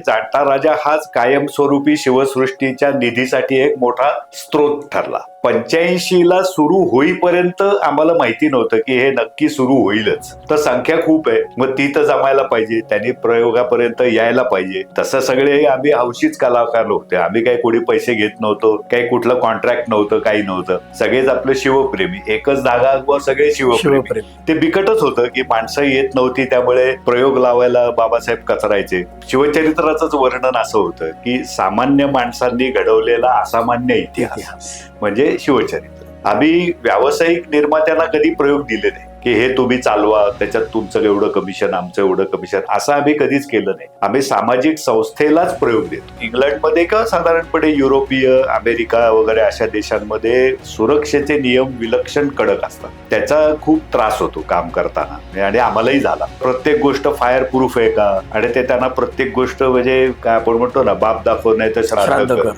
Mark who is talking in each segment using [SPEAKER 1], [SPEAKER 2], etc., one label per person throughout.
[SPEAKER 1] जाणता राजा हाच कायमस्वरूपी शिवसृष्टीच्या निधीसाठी एक मोठा स्रोत ठरला. 85ला सुरू होईपर्यंत आम्हाला माहिती नव्हतं की हे नक्की सुरू होईलच. तर संख्या खूप आहे, मग ती तर जमायला पाहिजे, त्यांनी प्रयोगापर्यंत यायला पाहिजे. तसं सगळे आम्ही हौशीच कलाकार होते. आम्ही काही कोणी पैसे घेत नव्हतो, काही कुठलं कॉन्ट्रॅक्ट नव्हतं, काही नव्हतं. सगळेच आपले शिवप्रेमी, एकच धागा व सगळे शिवप्रेमी. ते बिकटच होतं की माणसं येत नव्हती, त्यामुळे प्रयोग लावायला बाबासाहेब कचरायचे. शिवचरित्राचंच वर्णन असं होतं की सामान्य माणसांनी घडवलेला असामान्य इतिहास म्हणजे शिवचरित्र. आम्ही व्यावसायिक निर्मात्यांना कधी प्रयोग दिले नाही की हे तुम्ही चालवा, त्याच्यात तुमचं एवढं कमिशन, आमचं एवढं कमिशन, असं आम्ही कधीच केलं नाही. आम्ही सामाजिक संस्थेलाच प्रयोग देतो. इंग्लंडमध्ये किंवा साधारणपणे युरोपीय, अमेरिका वगैरे अशा देशांमध्ये सुरक्षेचे नियम विलक्षण कडक असतात. त्याचा खूप त्रास होतो काम करताना, आणि आम्हालाही झाला. प्रत्येक गोष्ट फायर प्रूफ आहे का, आणि ते त्यांना प्रत्येक गोष्ट म्हणजे काय आपण म्हणतो ना, बाप दाखव नाही तर श्राद्ध कर,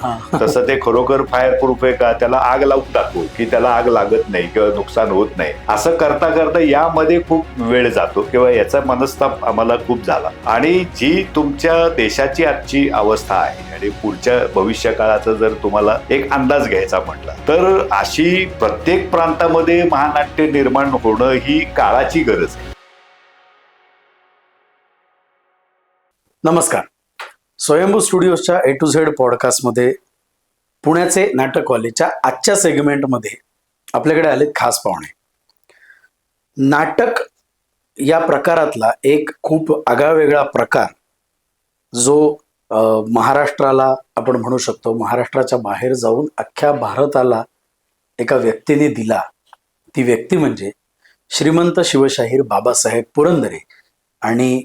[SPEAKER 1] तसं ते खरोखर फायर प्रूफ आहे का, त्याला आग लावून दाखव की त्याला आग लागत नाही किंवा नुकसान होत नाही. असं करता करता यामध्ये खूप वेळ जातो किंवा याचा मनस्ताप आम्हाला खूप झाला. आणि जी तुमच्या देशाची आजची अवस्था आहे आणि पुढच्या भविष्य काळाचा जर तुम्हाला एक अंदाज घ्यायचा म्हटला, तर अशी प्रत्येक प्रांतामध्ये महानाट्य निर्माण होणं ही काळाची गरज आहे.
[SPEAKER 2] नमस्कार. स्वयंभू स्टुडिओच्या ए टू झेड पॉडकास्टमध्ये पुण्याचे नाटकवालेच्या आजच्या सेगमेंटमध्ये आपल्याकडे आले खास पाहुणे. नाटक या प्रकारातला एक खूप आगळावेगळा प्रकार जो महाराष्ट्राला आपण म्हणू शकतो, महाराष्ट्राच्या बाहेर जाऊन अख्ख्या भारताला एका व्यक्तीने दिला. ती व्यक्ती म्हणजे श्रीमंत शिवशाहीर बाबासाहेब पुरंदरे. आणि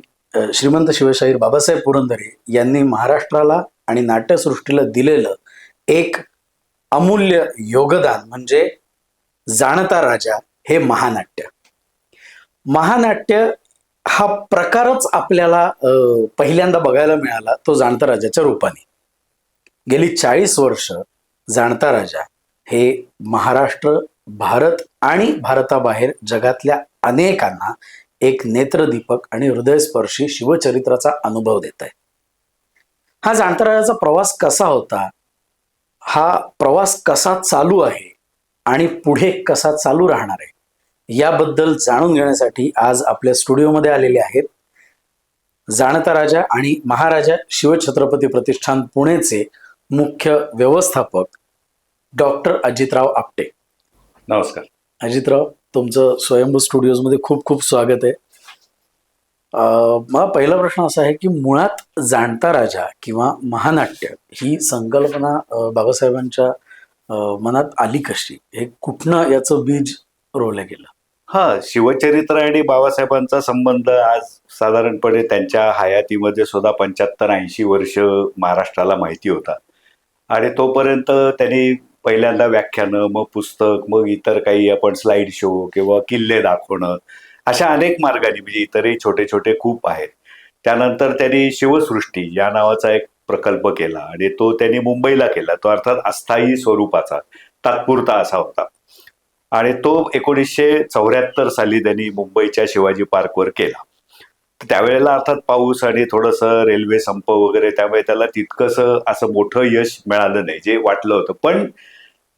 [SPEAKER 2] श्रीमंत शिवशाहीर बाबासाहेब पुरंदरे यांनी महाराष्ट्राला आणि नाट्यसृष्टीला दिलेलं एक अमूल्य योगदान म्हणजे जाणता राजा हे महानाट्य. महानाट्य हा प्रकारच आपल्याला पहिल्यांदा बघायला मिळाला तो जाणता राजाच्या रूपाने. गेली 40 वर्ष जाणता राजा हे महाराष्ट्र, भारत आणि भारताबाहेर जगातल्या अनेकांना एक नेत्रदीपक आणि हृदयस्पर्शी शिवचरित्राचा अनुभव देत आहे. हा जाणता राजाचा प्रवास कसा होता, हा प्रवास कसा चालू आहे आणि पुढे कसा चालू राहणार आहे, याबद्दल जाणून घेण्यासाठी आज आपल्या स्टुडिओमध्ये आलेले आहेत जाणता राजा आणि महाराजा शिवछत्रपती प्रतिष्ठान पुणेचे मुख्य व्यवस्थापक डॉक्टर अजितराव आपटे.
[SPEAKER 1] नमस्कार
[SPEAKER 2] अजितराव, तुमचं स्वयंभू स्टुडिओजमध्ये खूप खूप स्वागत आहे. मला पहिला प्रश्न असा आहे की मुळात जाणता राजा किंवा महानाट्य ही संकल्पना बाबासाहेबांच्या मनात आली कशी, हे कुठनं याचं बीज रोवलं गेलं?
[SPEAKER 1] शिवचरित्र आणि बाबासाहेबांचा संबंध आज साधारणपणे त्यांच्या हयातीमध्ये सुद्धा 75-80 वर्ष महाराष्ट्राला माहिती होता. आणि तोपर्यंत त्यांनी पहिल्यांदा व्याख्यानं, मग पुस्तक, मग इतर काही आपण स्लाइड शो किंवा किल्ले दाखवणं, अशा अनेक मार्गाने, म्हणजे इतरही छोटे छोटे खूप आहेत. त्यानंतर त्यांनी शिवसृष्टी या नावाचा एक प्रकल्प केला आणि तो त्यांनी मुंबईला केला. तो अर्थात अस्थायी स्वरूपाचा, तात्पुरता असा होता. आणि तो 1974 साली त्यांनी मुंबईच्या शिवाजी पार्कवर केला. त्यावेळेला अर्थात पाऊस आणि थोडंसं रेल्वे संप वगैरे, त्यामुळे त्याला तितकंसं असं मोठं यश मिळालं नाही जे वाटलं होतं. पण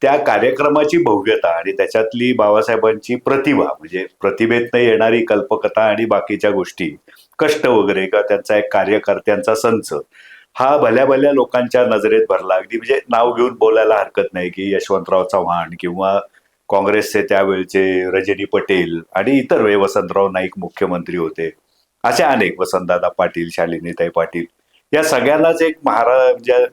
[SPEAKER 1] त्या कार्यक्रमाची भव्यता आणि त्याच्यातली बाबासाहेबांची प्रतिभा, म्हणजे प्रतिभेतनं येणारी कल्पकता आणि बाकीच्या गोष्टी, कष्ट वगैरे, किंवा त्यांचा एक कार्यकर्त्यांचा संच, हा भल्या भल्या लोकांच्या नजरेत भरला. अगदी म्हणजे नाव घेऊन बोलायला हरकत नाही की यशवंतराव चव्हाण किंवा काँग्रेसचे त्यावेळचे रजनी पटेल आणि इतर वेळी वसंतराव नाईक मुख्यमंत्री होते, अशा अनेक, वसंतदादा पाटील, शालिनीताई पाटील, या सगळ्यांनाच एक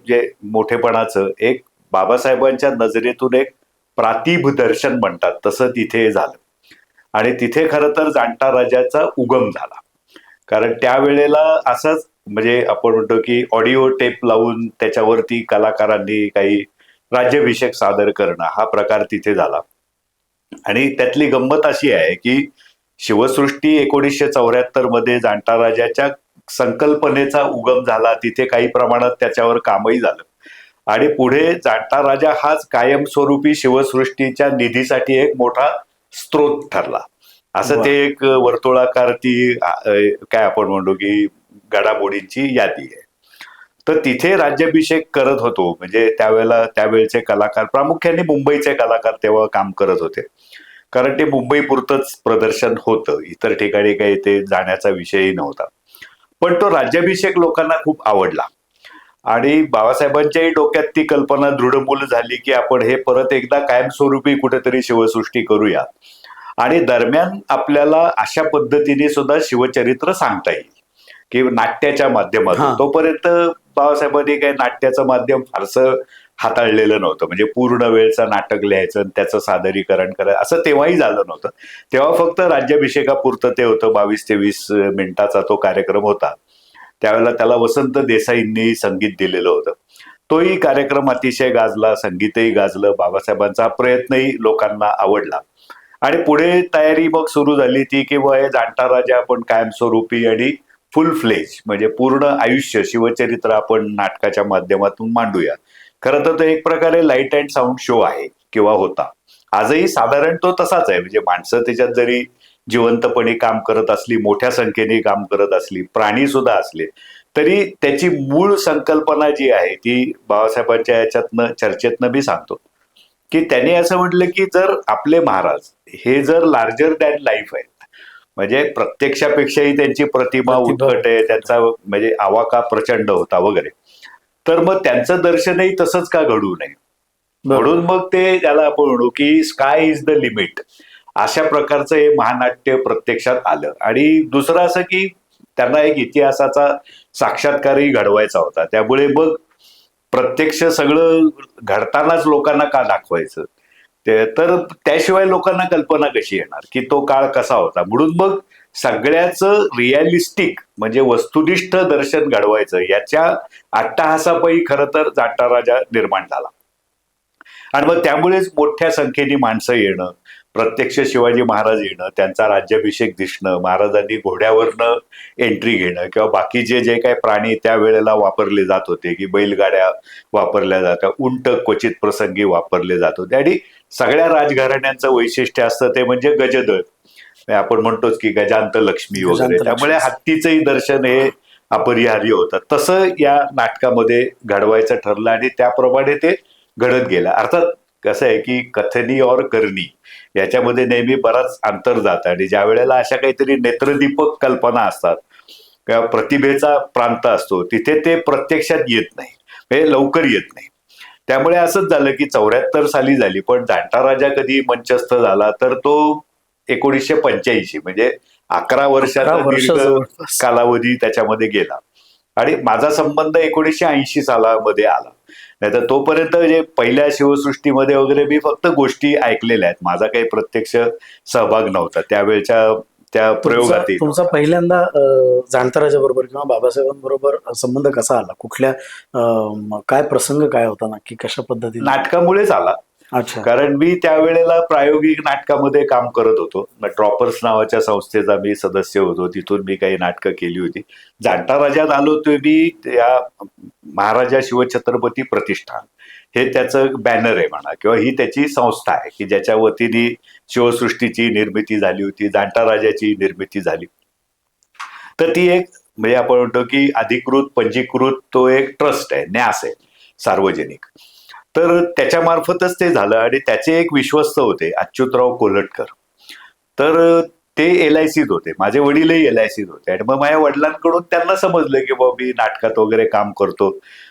[SPEAKER 1] जे मोठेपणाचं एक बाबासाहेबांच्या नजरेतून एक प्रातिभ दर्शन म्हणतात तसं तिथे झालं. आणि तिथे खरं तर जाणता राजाचा उगम झाला. कारण त्यावेळेला असंच, म्हणजे आपण म्हणतो की ऑडिओ टेप लावून त्याच्यावरती कलाकारांनी काही राज्याभिषेक सादर करणं, हा प्रकार तिथे झाला. आणि त्यातली गंमत अशी आहे की शिवसृष्टी 1974 मध्ये जाणता राजाच्या संकल्पनेचा उगम झाला. तिथे काही प्रमाणात त्याच्यावर कामही झालं. आणि पुढे जाणता राजा हाच कायमस्वरूपी शिवसृष्टीच्या निधीसाठी एक मोठा स्रोत ठरला. असं ते एक वर्तुळाकार ती काय आपण म्हणतो की घडामोडींची यादी आहे. तर तिथे राज्याभिषेक करत होतो. म्हणजे त्यावेळचे कलाकार, प्रामुख्याने मुंबईचे कलाकार तेव्हा काम करत होते. कारण ते मुंबईपुरतंच प्रदर्शन होतं. इतर ठिकाणी काही ते जाण्याचा विषयही नव्हता. पण तो राज्याभिषेक लोकांना खूप आवडला. आणि बाबासाहेबांच्याही डोक्यात ती कल्पना दृढमूल झाली की आपण हे परत एकदा कायमस्वरूपी कुठेतरी शिवसृष्टी करूया. आणि दरम्यान आपल्याला अशा पद्धतीने सुद्धा शिवचरित्र सांगता येईल की नाट्याच्या माध्यमातून.
[SPEAKER 2] हा.
[SPEAKER 1] तोपर्यंत बाबासाहेबांनी काही नाट्याचं माध्यम फारसं हाताळलेलं नव्हतं. म्हणजे पूर्ण वेळचं नाटक लिहायचं आणि त्याचं सादरीकरण करायचं असं तेव्हाही झालं नव्हतं. तेव्हा फक्त राज्याभिषेकापुरतं ते होतं. 22 ते 20 मिनिटाचा तो कार्यक्रम होता. त्यावेळेला त्याला वसंत देसाईंनी संगीत दिलेलं होतं. तोही कार्यक्रम अतिशय गाजला, संगीतही गाजलं, बाबासाहेबांचा प्रयत्नही लोकांना आवडला. आणि पुढे तयारी मग सुरू झाली ती की हे जाणता राजा आपण कायमस्वरूपी आणि फुल फ्लेज म्हणजे पूर्ण आयुष्य शिवचरित्र आपण नाटकाच्या माध्यमातून मांडूया. खरं तर तो एक प्रकारे लाईट अँड साऊंड शो आहे किंवा होता. आजही साधारण तो तसाच आहे. म्हणजे माणसं त्याच्यात जरी जिवंतपणे काम करत असली, मोठ्या संख्येने काम करत असली, प्राणी सुद्धा असले, तरी त्याची मूळ संकल्पना जी आहे ती बाबासाहेबांच्या याच्यातनं चर्चेतनं मी सांगतो की त्यांनी असं म्हटलं की जर आपले महाराज हे जर लार्जर दॅन लाईफ आहेत, म्हणजे प्रत्यक्षापेक्षाही त्यांची प्रतिमा उत्कट आहे, त्यांचा म्हणजे आवाका प्रचंड होता वगैरे, तर मग त्यांचं दर्शनही तसंच का घडू नये. म्हणून मग ते त्याला आपण म्हणू की स्काय इज द लिमिट, अशा प्रकारचं हे महानाट्य प्रत्यक्षात आलं. आणि दुसरं असं की त्यांना एक इतिहासाचा साक्षात्कारही घडवायचा होता. त्यामुळे मग प्रत्यक्ष सगळं घडतानाच लोकांना का दाखवायचं, तर त्याशिवाय लोकांना कल्पना कशी येणार की तो काळ कसा होता. म्हणून मग सगळ्याच रिअलिस्टिक म्हणजे वस्तुनिष्ठ दर्शन घडवायचं, याच्या अट्टहासापायी खरं तर जाणता राजा निर्माण झाला. आणि मग त्यामुळेच मोठ्या संख्येने माणसं येणं, प्रत्यक्ष शिवाजी महाराज येणं, त्यांचा राज्याभिषेक दिसणं, महाराजांनी घोड्यावरनं एंट्री घेणं किंवा बाकीचे जे काही प्राणी त्यावेळेला वापरले जात होते की बैलगाड्या वापरल्या जात्या, उंट क्वचित प्रसंगी वापरले जात होते. आणि सगळ्या राजघराण्यांचं वैशिष्ट्य असतं ते म्हणजे गजदळ. आपण म्हणतोच की गजांत लक्ष्मी वगैरे, त्यामुळे हत्तीचंही दर्शन हे अपरिहार्य होतं. तसं या नाटकामध्ये घडवायचं ठरलं आणि त्याप्रमाणे ते घडत गेलं. अर्थात कसं आहे की कथनी और करणी याच्यामध्ये नेहमी बराच अंतर जातं. आणि ज्या वेळेला अशा काहीतरी नेत्रदीपक कल्पना असतात किंवा प्रतिभेचा प्रांत असतो तिथे ते प्रत्यक्षात येत नाही, हे लवकर येत नाही. त्यामुळे असंच झालं की 74 साली झाली, पण जाणता राजा कधी मंचस्थ झाला तर तो 1985 म्हणजे 11 वर्षाचा दीर्घ कालावधी त्याच्यामध्ये गेला. आणि माझा संबंध 1980 सालामध्ये आला. नाहीतर तोपर्यंत जे पहिल्या शिवसृष्टीमध्ये वगैरे मी फक्त गोष्टी ऐकलेल्या आहेत, माझा काही प्रत्यक्ष सहभाग नव्हता त्यावेळच्या त्या प्रयोगात.
[SPEAKER 2] तुमचा पहिल्यांदा जाणता राजा बरोबर किंवा बाबासाहेबांबरोबर संबंध कसा आला? कुठल्या काय प्रसंग काय होता नक्की, कशा पद्धतीने?
[SPEAKER 1] नाटकामुळेच आला.
[SPEAKER 2] अच्छा.
[SPEAKER 1] कारण मी त्यावेळेला प्रायोगिक नाटकामध्ये काम करत होतो. ड्रॉपर्स नावाच्या संस्थेचा मी सदस्य होतो. तिथून मी काही नाटकं केली होती. जाणता राजात आलो तो मी या महाराजा शिवछत्रपती प्रतिष्ठान हे त्याचं बॅनर आहे म्हणा किंवा ही त्याची संस्था आहे की ज्याच्या वतीने शिवसृष्टीची निर्मिती झाली होती, जाणता राजाची निर्मिती झाली. तर ती एक म्हणजे आपण म्हणतो की अधिकृत पंजीकृत तो एक ट्रस्ट आहे, न्यास आहे सार्वजनिक. तर त्याच्यामार्फतच ते झालं. आणि त्याचे एक विश्वस्त होते अच्युतराव कोल्हटकर. तर ते LICत होते, माझे वडीलही LICत होते. आणि मग माझ्या वडिलांकडून त्यांना समजलं की बाबा मी नाटकात वगैरे काम करतो,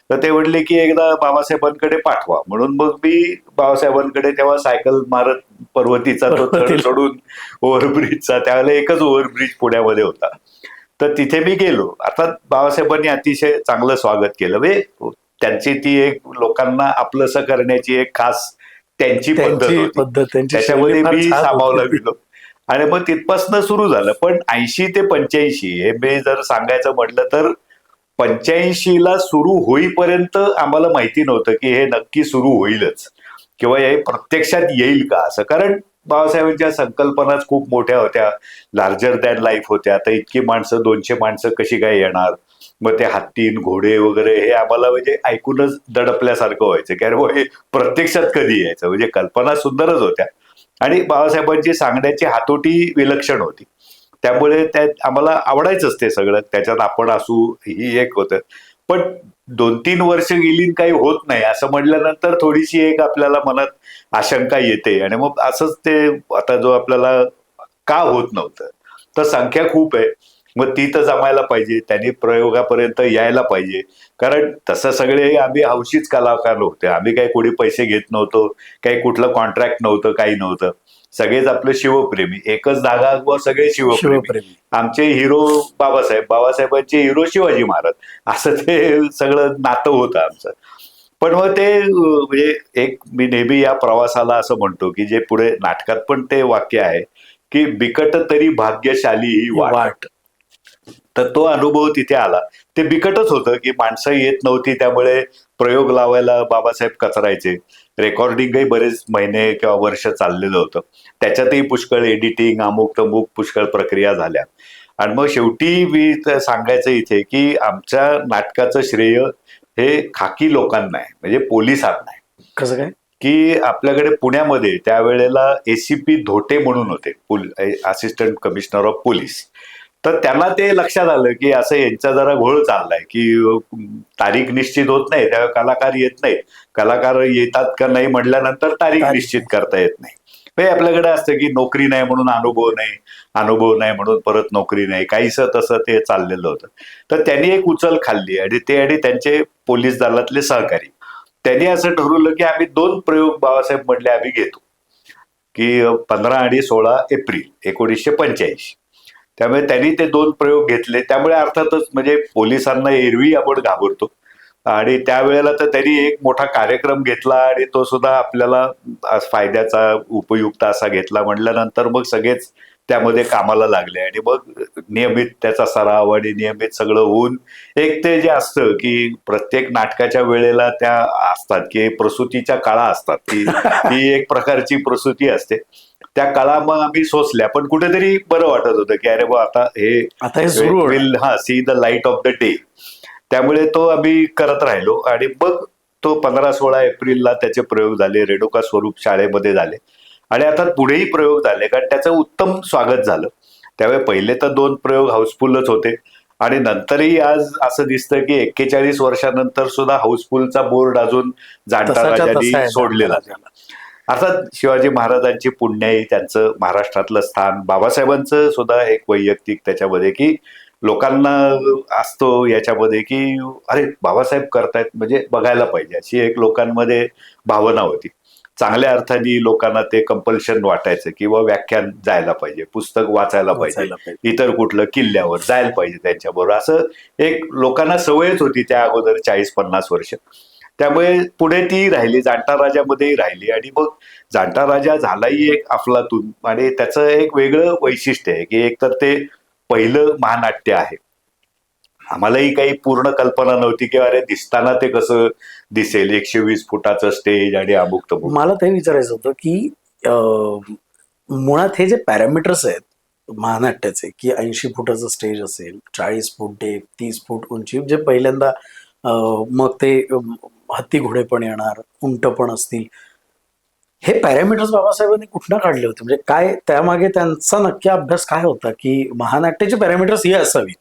[SPEAKER 1] तर ते म्हणले की एकदा बाबासाहेबांकडे पाठवा. म्हणून मग मी बाबासाहेबांकडे तेव्हा सायकल मारत पर्वतीचा तो चढ चढून ओव्हरब्रिजचा, त्यावेळेला एकच ओव्हरब्रिज पुण्यामध्ये होता, तर तिथे मी गेलो. अर्थात बाबासाहेबांनी अतिशय चांगलं स्वागत केलं. म्हणजे त्यांची ती एक लोकांना आपलंसं करण्याची एक खास त्यांची पद्धत होती, त्याच्यामध्ये मी सामावला गेलो. आणि मग तिथपासनं सुरू झालं. पण 80 ते 85 हे मी जर सांगायचं म्हटलं तर 85ला सुरू होईपर्यंत आम्हाला माहिती नव्हतं की हे नक्की सुरू होईलच किंवा हे प्रत्यक्षात येईल का असं. कारण बाबासाहेबांच्या संकल्पनाच खूप मोठ्या होत्या, लार्जर दॅन लाईफ होत्या. आता इतकी माणसं, 200 माणसं कशी काय येणार, मग ते हत्तीन घोडे वगैरे हे आम्हाला म्हणजे ऐकूनच दडपल्यासारखं व्हायचं की अरे हे प्रत्यक्षात कधी यायचं. म्हणजे कल्पना सुंदरच होत्या आणि बाबासाहेबांची सांगण्याची हातोटी विलक्षण होती. त्यामुळे त्यात आम्हाला आवडायचंच ते सगळं, त्याच्यात आपण असू ही एक होतं. पण 2-3 वर्ष गेली काही होत नाही असं म्हटल्यानंतर थोडीशी एक आपल्याला मनात आशंका येते आणि मग असंच ते आता जो आपल्याला का होत नव्हतं तर संख्या खूप आहे मग ती तर जमायला पाहिजे त्यांनी प्रयोगापर्यंत यायला पाहिजे कारण तसं सगळे आम्ही हौशीच कलाकार होते आम्ही काही कोणी पैसे घेत नव्हतो काही कुठलं कॉन्ट्रॅक्ट नव्हतं काही नव्हतं सगळेच आपले शिवप्रेमी एकच धागा व सगळे शिवप्रेमी आमचे हिरो बाबासाहेबांचे हिरो शिवाजी महाराज असं ते सगळं नातं होतं आमचं पण मग ते म्हणजे एक मी नेहमी या प्रवासाला असं म्हणतो की जे पुढे नाटकात पण ते वाक्य आहे की बिकट तरी भाग्यशाली ही वाट तर तो अनुभव तिथे आला ते बिकटच होतं की माणसं येत नव्हती त्यामुळे प्रयोग लावायला बाबासाहेब कचरायचे रेकॉर्डिंगही बरेच महिने किंवा वर्ष चाललेलं होतं त्याच्यातही पुष्कळ एडिटिंग अमुक तमुक पुष्कळ प्रक्रिया झाल्या आणि मग शेवटी मी सांगायचं इथे की आमच्या नाटकाचं श्रेय हे खाकी लोकांना आहे म्हणजे पोलिसांना आहे
[SPEAKER 2] कसं काय
[SPEAKER 1] की आपल्याकडे पुण्यामध्ये त्यावेळेला एसीपी धोटे म्हणून होते असिस्टंट कमिशनर ऑफ पोलीस तर त्यांना ते लक्षात आलं की असं यांचा जरा घोळ चाललाय की तारीख निश्चित होत नाही त्यावेळेला कलाकार येत नाही कलाकार येतात का नाही म्हटल्यानंतर तारीख निश्चित करता येत नाही हे आपल्याकडे असतं की नोकरी नाही म्हणून अनुभव नाही म्हणून परत नोकरी नाही काहीसं तसं ते चाललेलं होतं तर त्यांनी एक उचल खाल्ली आणि ते आणि त्यांचे पोलीस दलातले सहकारी त्यांनी असं ठरवलं की आम्ही 2 प्रयोग बाबासाहेब म्हटले आम्ही घेतो की 15 आणि 16 एप्रिल 1985 त्यामुळे त्यांनी ते 2 प्रयोग घेतले त्यामुळे अर्थातच म्हणजे पोलिसांना एरवी आपण घाबरतो आणि त्यावेळेला तर त्यांनी एक मोठा कार्यक्रम घेतला आणि तो सुद्धा आपल्याला फायद्याचा उपयुक्त असा घेतला म्हटल्यानंतर मग सगळेच त्यामध्ये कामाला लागले आणि मग नियमित त्याचा सराव आणि नियमित सगळं होऊन एक ते जे असतं की प्रत्येक नाटकाच्या वेळेला त्या असतात की प्रसूतीच्या काळा असतात ती एक प्रकारची प्रसूती असते त्या काळा मग आम्ही सोसल्या पण कुठेतरी बरं वाटत होतं की अरे बा आता हे will see the light of the day त्यामुळे तो आम्ही करत राहिलो आणि मग तो 15-16 एप्रिलला त्याचे प्रयोग झाले रेणुका स्वरूप शाळेमध्ये झाले आणि आता पुढेही प्रयोग झाले कारण त्याचं उत्तम स्वागत झालं त्यावेळी पहिले तर 2 प्रयोग हाऊसफुलच होते आणि नंतरही आज असं दिसतं की 41 वर्षानंतर सुद्धा हाऊसफुलचा बोर्ड अजून जाणता राजांनी सोडलेला अर्थात शिवाजी महाराजांची पुण्याई त्यांचं महाराष्ट्रातलं स्थान बाबासाहेबांचं सुद्धा एक वैयक्तिक त्याच्यामध्ये की लोकांना असतो याच्यामध्ये की अरे बाबासाहेब करतायत म्हणजे बघायला पाहिजे अशी एक लोकांमध्ये भावना होती चांगल्या अर्थाने लोकांना ते कंपल्शन वाटायचं किंवा व्याख्यान जायला पाहिजे पुस्तक वाचायला पाहिजे इतर कुठलं किल्ल्यावर जायला पाहिजे त्यांच्याबरोबर असं एक लोकांना सवयच होती त्या अगोदर 40-50 वर्ष त्यामुळे पुढे ती राहिली जाणता राजामध्येही राहिली आणि मग जाणता राजा झालाही एक अफलातून आणि त्याचं एक वेगळं वैशिष्ट्य आहे की एक तर ते पहिलं महानाट्य आहे आम्हालाही काही पूर्ण कल्पना नव्हती की अरे दिसताना ते कसं दिसेल 120 फुटाचं स्टेज आणि अमुक तमुक
[SPEAKER 2] मला ते विचारायचं होतं की मुळात हे जे पॅरामीटर्स आहेत महानाट्याचे की 80 फुटाचं स्टेज असेल 40 फूट डेप 30 फूट उंची जे पहिल्यांदा मग ते हत्ती घोडे पण येणार उंट पण असतील हे पॅरामीटर्स बाबासाहेबांनी कुठनं काढले होते म्हणजे काय त्यामागे त्यांचा नक्की अभ्यास काय होता की महानाट्याचे पॅरामीटर्स हे असावीत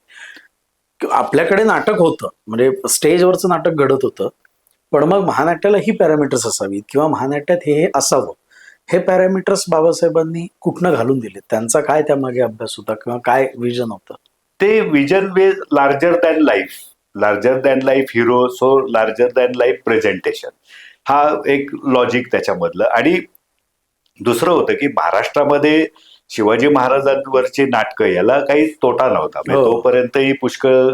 [SPEAKER 2] आपल्याकडे नाटक होतं म्हणजे स्टेजवरचं नाटक घडत होतं पण मग महानाट्याला ही पॅरामीटर्स असावीत किंवा महानाट्यात हे असावं हे पॅरामीटर्स बाबासाहेबांनी कुठनं घालून दिले त्यांचा काय त्यामागे अभ्यास होता किंवा काय विजन होतं
[SPEAKER 1] ते vision was larger than life hero so larger than life presentation हा एक लॉजिक त्याच्यामधलं आणि दुसरं होतं की महाराष्ट्रामध्ये शिवाजी महाराजांवरची नाटकं याला काही तोटा नव्हता तोपर्यंतही पुष्कळ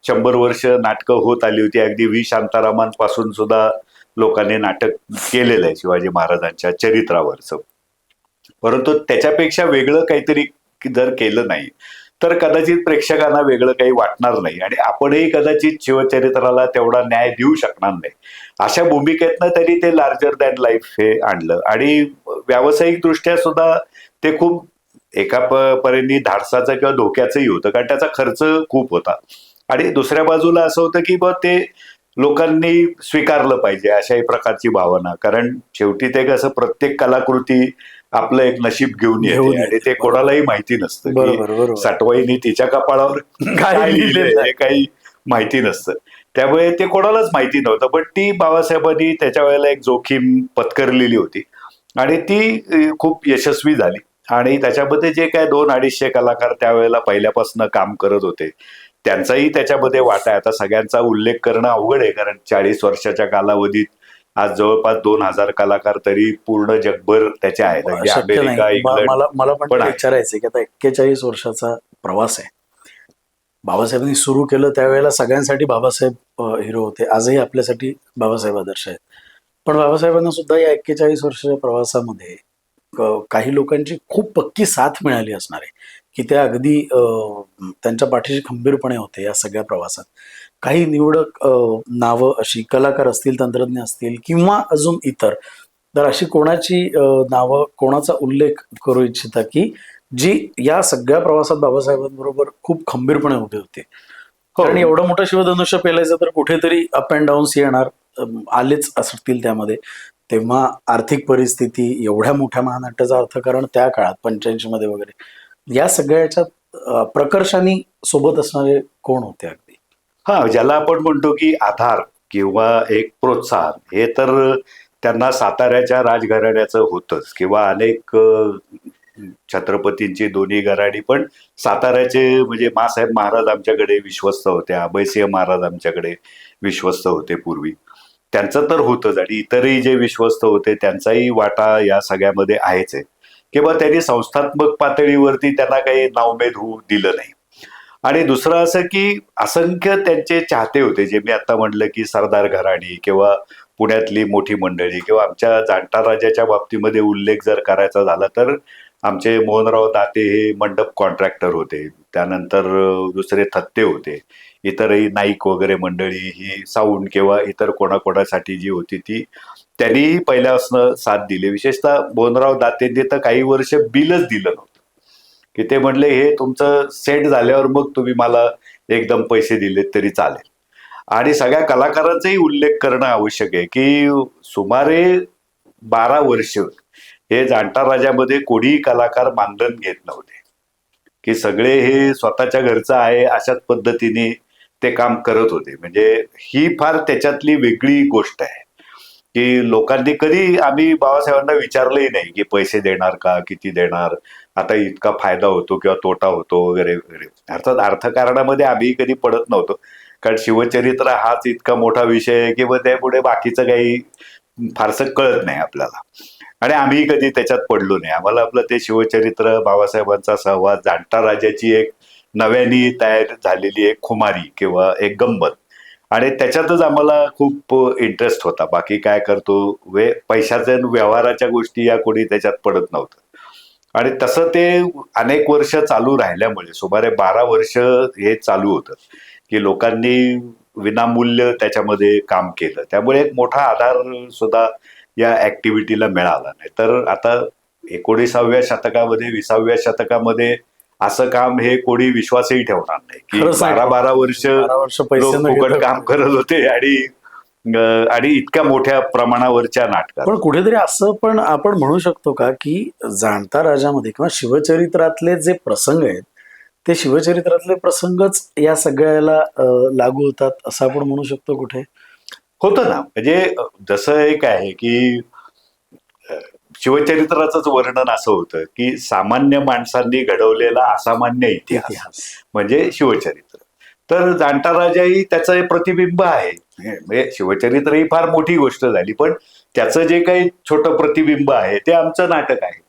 [SPEAKER 1] 100 वर्ष नाटकं होत आली होती अगदी व्ही शांतारामांपासून सुद्धा लोकांनी नाटक केलेलं आहे शिवाजी महाराजांच्या चरित्रावरचं परंतु त्याच्यापेक्षा वेगळं काहीतरी जर केलं नाही तर कदाचित प्रेक्षकांना वेगळं काही वाटणार नाही आणि आपणही कदाचित शिवचरित्राला तेवढा न्याय देऊ शकणार नाही अशा भूमिकेतनं तरी ते लार्जर दॅन लाईफ हे आणलं आणि व्यावसायिक दृष्ट्या सुद्धा ते खूप एका परीने धाडसाचं किंवा धोक्याचंही होतं कारण त्याचा खर्च खूप होता आणि दुसऱ्या बाजूला असं होतं की बा ते लोकांनी स्वीकारलं पाहिजे अशाही प्रकारची भावना कारण शेवटी ते कसं प्रत्येक कलाकृती आपलं एक नशीब घेऊन येते आणि ते कोणालाही माहिती नसतं की साठवाईनी तिच्या कपाळावर काय लिहिलंय हे काही माहिती नसतं त्यामुळे ते कोणालाच माहिती नव्हतं. पण ती बाबासाहेबांनी त्याच्या वेळेला एक जोखीम पत्करलेली होती आणि ती खूप यशस्वी झाली. आणि त्याच्यामध्ये जे काय 200-250 कलाकार त्यावेळेला पहिल्यापासून काम करत होते, त्यांचाही त्याच्यामध्ये वाटा आहे. आता सगळ्यांचा उल्लेख करणं अवघड आहे, कारण 40 वर्षाच्या कालावधीत आज जवळपास 2000 कलाकार तरी पूर्ण जगभर त्याचे आहेत. अगदी
[SPEAKER 2] शक्य नाही.
[SPEAKER 1] अमेरिका, इंग्लंड
[SPEAKER 2] मला मला पण
[SPEAKER 1] पण आहे.
[SPEAKER 2] विचारायचंय की आता 41 वर्षाचा प्रवास आहे. बाबासाहेबांनी सुरू केलं त्यावेळेला सगळ्यांसाठी बाबासाहेब हिरो होते. आजही आपल्यासाठी बाबासाहेब आदर्श आहेत. पण बाबासाहेबांना सुद्धा या 41 वर्षाच्या प्रवासामध्ये काही लोकांची खूप पक्की साथ मिळाली असणार आहे की त्या अगदी त्यांच्या पाठीशी खंबीरपणे होते या सगळ्या प्रवासात. काही निवडक नावं अशी कलाकार असतील, तंत्रज्ञ असतील किंवा अजून इतर, तर अशी कोणाची नावं, कोणाचा उल्लेख करू इच्छिता की जी या सगळ्या प्रवासात बाबासाहेबांबरोबर खूप खंबीरपणे उभे होते?
[SPEAKER 1] हो.
[SPEAKER 2] कारण एवढं मोठं शिवधनुष्य पेलायचं तर कुठेतरी अप अँड डाऊन्स येणार, आलेच असतील त्यामध्ये. तेव्हा आर्थिक परिस्थिती, एवढ्या मोठ्या महानाट्याचं अर्थकारण त्या काळात 85 मध्ये वगैरे, या सगळ्याच्या प्रकर्षाने सोबत असणारे कोण होते अगदी?
[SPEAKER 1] हा, ज्याला आपण म्हणतो की आधार किंवा एक प्रोत्साहन, हे तर त्यांना साताऱ्याच्या राजघराण्याचं होतंच, किंवा अनेक छत्रपतींची दोन्ही घराणी पण साताऱ्याचे, म्हणजे मासाहेब महाराज आमच्याकडे विश्वस्त होते, अभयसिंह महाराज आमच्याकडे विश्वस्त होते पूर्वी, त्यांचं तर होतंच. आणि इतरही जे विश्वस्त होते त्यांचाही वाटा या सगळ्यामध्ये आहेच आहे. किंवा त्यांनी संस्थात्मक पातळीवरती त्यांना काही नावमेद होऊ दिलं नाही. आणि दुसरं असं की असंख्य त्यांचे चाहते होते, जे मी आता म्हटलं की सरदार घराणी किंवा पुण्यातली मोठी मंडळी, किंवा आमच्या जाणता राजाच्या बाबतीमध्ये उल्लेख जर करायचा झाला तर आमचे मोहनराव दाते हे मंडप कॉन्ट्रॅक्टर होते. त्यानंतर दुसरे थत्ते होते. इतरही नाईक वगैरे मंडळी ही साऊंड किंवा इतर कोणाकोणासाठी जी होती ती त्यांनीही पहिल्यापासून साथ दिली. विशेषतः मोहनराव दातेंनी तर काही वर्ष बिलच दिलं नव्हतं, की ते म्हणले हे तुमचं सेट झाल्यावर मग तुम्ही मला एकदम पैसे दिलेत तरी चालेल. आणि सगळ्या कलाकारांचाही उल्लेख करणं आवश्यक आहे की सुमारे 12 वर्ष हे जाणता राजामध्ये कोणीही कलाकार मानधन घेत नव्हते, की सगळे हे स्वतःच्या घरचं आहे अशाच पद्धतीने ते काम करत होते. म्हणजे ही फार त्याच्यातली वेगळी गोष्ट आहे की लोकांनी कधी, आम्ही बाबासाहेबांना विचारलंही नाही की पैसे देणार का, किती देणार, आता इतका फायदा होतो किंवा तोटा होतो वगैरे वगैरे. अर्थात अर्थकारणामध्ये आम्ही कधी पडत नव्हतो, कारण शिवचरित्र हाच इतका मोठा विषय आहे की मग त्यापुढे बाकीचं काही फारसं कळत नाही आपल्याला. आणि आम्ही कधी त्याच्यात पडलो नाही. आम्हाला आपलं ते शिवचरित्र, बाबासाहेबांचा सहवास, जाणता राजाची एक नव्याने तयार झालेली एक खुमारी किंवा एक गंमत, आणि त्याच्यातच आम्हाला खूप इंटरेस्ट होता. बाकी काय करतो, पैशाच्या व्यवहाराच्या गोष्टी या कोणी त्याच्यात पडत नव्हतं. आणि तसं ते अनेक वर्ष चालू राहिल्यामुळे, सुमारे 12 वर्ष हे चालू होतं की लोकांनी विनामूल्य त्याच्यामध्ये काम केलं. त्यामुळे एक मोठा आधार सुद्धा या ऍक्टिव्हिटीला मिळाला. नाही तर आता 19व्या शतकामध्ये, 20व्या शतकामध्ये असं काम हे कोणी विश्वासही ठेवणार नाही की
[SPEAKER 2] खरंच आहे.
[SPEAKER 1] 12 वर्ष
[SPEAKER 2] 12 वर्ष पैसे
[SPEAKER 1] लोक
[SPEAKER 2] न
[SPEAKER 1] फुकट
[SPEAKER 2] घेता
[SPEAKER 1] काम करत होते आणि इतक्या मोठ्या प्रमाणावरच्या नाटकात.
[SPEAKER 2] पण कुठेतरी असं पण आपण म्हणू शकतो का की जाणता राजामध्ये किंवा शिवचरित्रातले जे प्रसंग आहेत ते शिवचरित्रातले प्रसंगच या सगळ्याला लागू होतात असं आपण म्हणू शकतो कुठे?
[SPEAKER 1] होतं ना. म्हणजे जसं एक आहे की शिवचरित्राचंच वर्णन असं होतं की सामान्य माणसांनी घडवलेला असामान्य इतिहास म्हणजे शिवचरित्र. तर जाणता राजाही त्याचं एक प्रतिबिंब आहे. म्हणजे शिवचरित्र ही फार मोठी गोष्ट झाली, पण त्याचं जे काही छोटं प्रतिबिंब आहे ते आमचं नाटक आहे.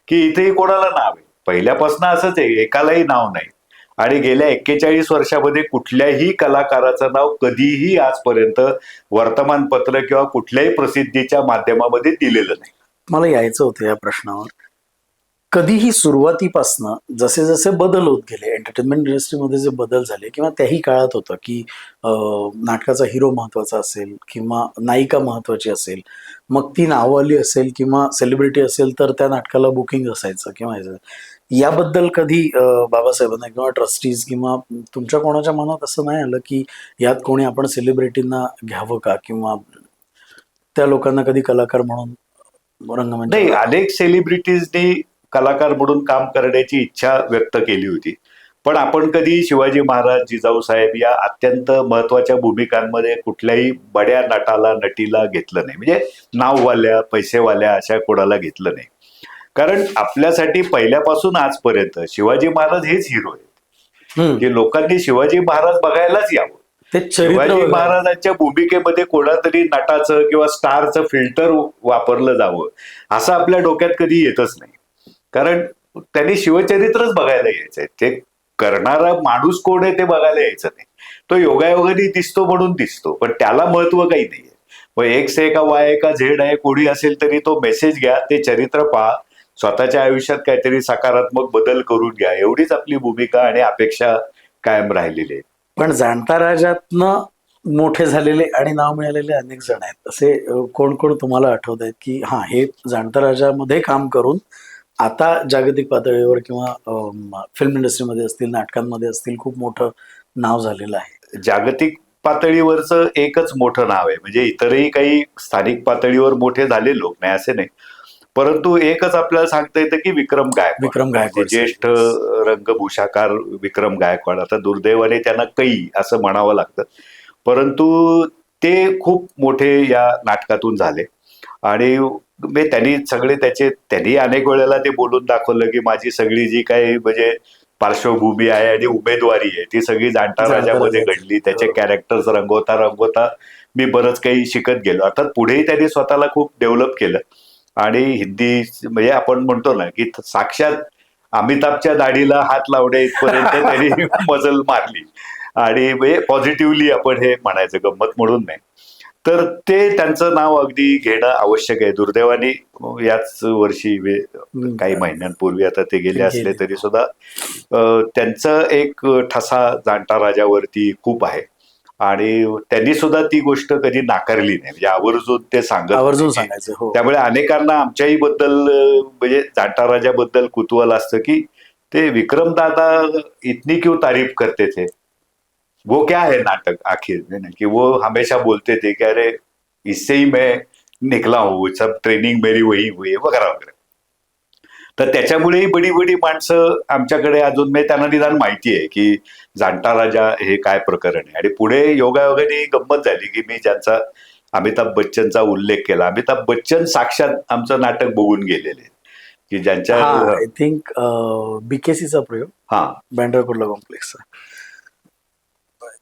[SPEAKER 1] की इथेही कोणाला नाव आहे, पहिल्यापासून असंच आहे, एकालाही नाव नाही. आणि गेल्या 41 वर्षामध्ये कुठल्याही कलाकाराचं नाव कधीही आजपर्यंत वर्तमानपत्र किंवा कुठल्याही प्रसिद्धीच्या माध्यमामध्ये दिलेलं नाही.
[SPEAKER 2] मला यायचं होतं या प्रश्नावर. कधीही सुरुवातीपासनं जसे जसे बदल होत गेले, एंटरटेनमेंट इंडस्ट्रीमध्ये जे बदल झाले किंवा त्याही काळात होतं की नाटकाचा हिरो महत्वाचा असेल किंवा नायिका महत्वाची असेल, मग ती नाववाली असेल किंवा सेलिब्रिटी असेल तर त्या नाटकाला बुकिंग असायचं किंवा याबद्दल कधी बाबासाहेबांना किंवा ट्रस्टीज किंवा तुमच्या कोणाच्या मनात असं नाही आलं की यात कोणी आपण सेलिब्रिटींना घ्यावं का, किंवा त्या लोकांना कधी कलाकार म्हणून रंगमंच?
[SPEAKER 1] नाही, अनेक सेलिब्रिटीजनी कलाकार म्हणून काम करण्याची इच्छा व्यक्त केली होती, पण आपण कधी शिवाजी महाराज, जिजाऊ साहेब या अत्यंत महत्वाच्या भूमिकांमध्ये कुठल्याही बड्या नटाला, नटीला घेतलं नाही. म्हणजे नाववाल्या, पैसेवाल्या अशा कोणाला घेतलं नाही. कारण आपल्यासाठी पहिल्यापासून आजपर्यंत शिवाजी महाराज हेच हिरो आहेत, की लोकांनी शिवाजी महाराज बघायलाच यावं.
[SPEAKER 2] ते चरित्र
[SPEAKER 1] शिवाजी
[SPEAKER 2] बघा.
[SPEAKER 1] महाराजांच्या भूमिकेमध्ये कोणातरी नटाचं किंवा स्टारचं फिल्टर वापरलं जावं असं आपल्या डोक्यात कधी येतच नाही. कारण त्यांनी शिवचरित्रच बघायला यायचंय. ते करणारा माणूस कोण आहे ते बघायला यायचं नाही. तो योगायोगाने दिसतो म्हणून दिसतो, पण त्याला महत्व काही नाहीये. मग एक्स आहे का वाय आहे का झेड आहे, कोणी असेल तरी तो मेसेज घ्या, ते चरित्र पहा, स्वतःच्या आयुष्यात काहीतरी सकारात्मक बदल करून घ्या. एवढीच आपली भूमिका आणि अपेक्षा कायम राहिलेली आहे.
[SPEAKER 2] पण जाणता राजातनं मोठे झालेले आणि नाव मिळालेले अनेक जण आहेत. असे कोण कोण तुम्हाला आठवत आहेत की हा हे जाणता राजामध्ये काम करून आता जागतिक पातळीवर किंवा फिल्म इंडस्ट्रीमध्ये असतील, नाटकांमध्ये असतील, खूप मोठं नाव झालेलं आहे?
[SPEAKER 1] जागतिक पातळीवरचं एकच मोठं नाव आहे. म्हणजे इतरही काही स्थानिक पातळीवर मोठे झाले लोक नाही असे नाही, परंतु एकच आपल्याला सांगता येतं की विक्रम
[SPEAKER 2] विक्रम गायकवाड.
[SPEAKER 1] ज्येष्ठ रंगभूषाकार विक्रम गायकवाड. आता दुर्दैवाने त्यांना कै असं म्हणावं लागतं, परंतु ते खूप मोठे या नाटकातून झाले. आणि त्यांनी अनेक वेळेला ते बोलून दाखवलं की माझी सगळी जी काही म्हणजे पार्श्वभूमी आहे आणि उमेदवारी आहे ती सगळी जाणता राजामध्ये घडली. त्याचे कॅरेक्टर्स रंगवता मी बरंच काही शिकत गेलो. अर्थात पुढेही त्यांनी स्वतःला खूप डेव्हलप केलं आणि हिंदी म्हणजे आपण म्हणतो ना की साक्षात अमिताभच्या दाढीला हात लावणे इथपर्यंत त्यांनी मजल मारली. आणि म्हणजे पॉझिटिव्हली आपण हे म्हणायचं, गंमत म्हणून नाही. तर ते त्यांचं नाव अगदी घेणं आवश्यक आहे. दुर्दैवाने याच वर्षी काही महिन्यांपूर्वी आता ते गेले असले तरी सुद्धा त्यांचं एक ठसा जाणता राजावरती खूप आहे आणि त्यांनी सुद्धा ती गोष्ट कधी नाकारली नाही. म्हणजे आवर्जून ते
[SPEAKER 2] सांगायचं.
[SPEAKER 1] त्यामुळे अनेकांना आमच्याही बद्दल म्हणजे जाणता राजाबद्दल कुतूहल असतं की ते विक्रम दादा इतनी क्यों तारीफ करते थे, वो क्या है नाटक आखिर, कि वो हमेशा बोलते थे कि अरे इससे ही मैं निकला हूँ, सब ट्रेनिंग मेरी वही हुई है वगैरे वगैरे. तर त्याच्यामुळेही बडी बडी माणसं आमच्याकडे अजून त्यांना निदान माहिती आहे की जाणता राजा हे काय प्रकरण आहे. आणि पुढे योगायोगाने गंमत झाली की मी ज्यांचा अमिताभ बच्चनचा उल्लेख केला, अमिताभ बच्चन साक्षात आमचं नाटक बघून गेलेले की ज्यांच्या
[SPEAKER 2] आय थिंक बीकेसीचा प्रयोग,
[SPEAKER 1] हा
[SPEAKER 2] बँड्राकुर्ला कॉम्प्लेक्सचा.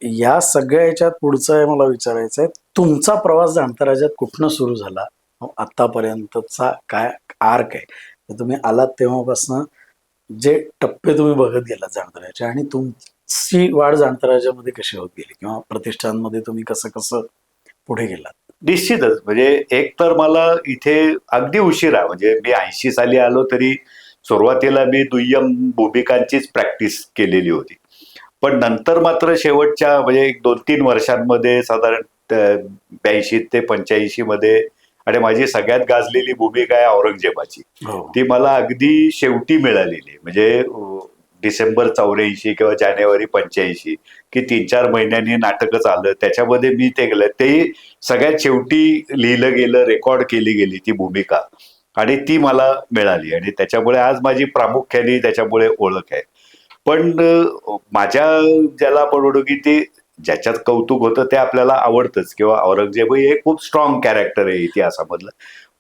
[SPEAKER 2] या सगळ्या याच्यात पुढचं मला विचारायचं आहे, तुमचा प्रवास जाणता राजात कुठनं सुरू झाला, आतापर्यंतचा काय आर्क आहे? तुम्ही आलात तेव्हापासून जे टप्पे तुम्ही बघत गेलात जाणता राजाचे आणि तुमची वाढ जाणता राजामध्ये कशी होत गेली किंवा प्रतिष्ठानमध्ये तुम्ही कसं कसं पुढे गेलात?
[SPEAKER 1] निश्चितच. म्हणजे एक तर मला इथे अगदी उशिरा, म्हणजे मी 80 साली आलो तरी सुरुवातीला मी दुय्यम भूमिकांचीच प्रॅक्टिस केलेली होती. पण नंतर मात्र शेवटच्या म्हणजे 1-2-3 वर्षांमध्ये साधारण 82 ते 85 मध्ये आणि माझी सगळ्यात गाजलेली भूमिका आहे औरंगजेबाची. ती मला अगदी शेवटी मिळालेली, म्हणजे डिसेंबर 84 किंवा जानेवारी 85, की 3-4 महिन्यांनी नाटकच आलं. त्याच्यामध्ये मी ते गेलं, ते सगळ्यात शेवटी लिहिलं गेलं, रेकॉर्ड केली गेली ती भूमिका आणि ती मला मिळाली आणि त्याच्यामुळे आज माझी प्रामुख्याने त्याच्यामुळे ओळख आहे. पण माझ्या ज्याला आपण म्हणू की ते ज्याच्यात कौतुक होतं ते आपल्याला आवडतंच, किंवा औरंगजेब हे खूप स्ट्रॉंग कॅरेक्टर आहे इतिहासामधलं.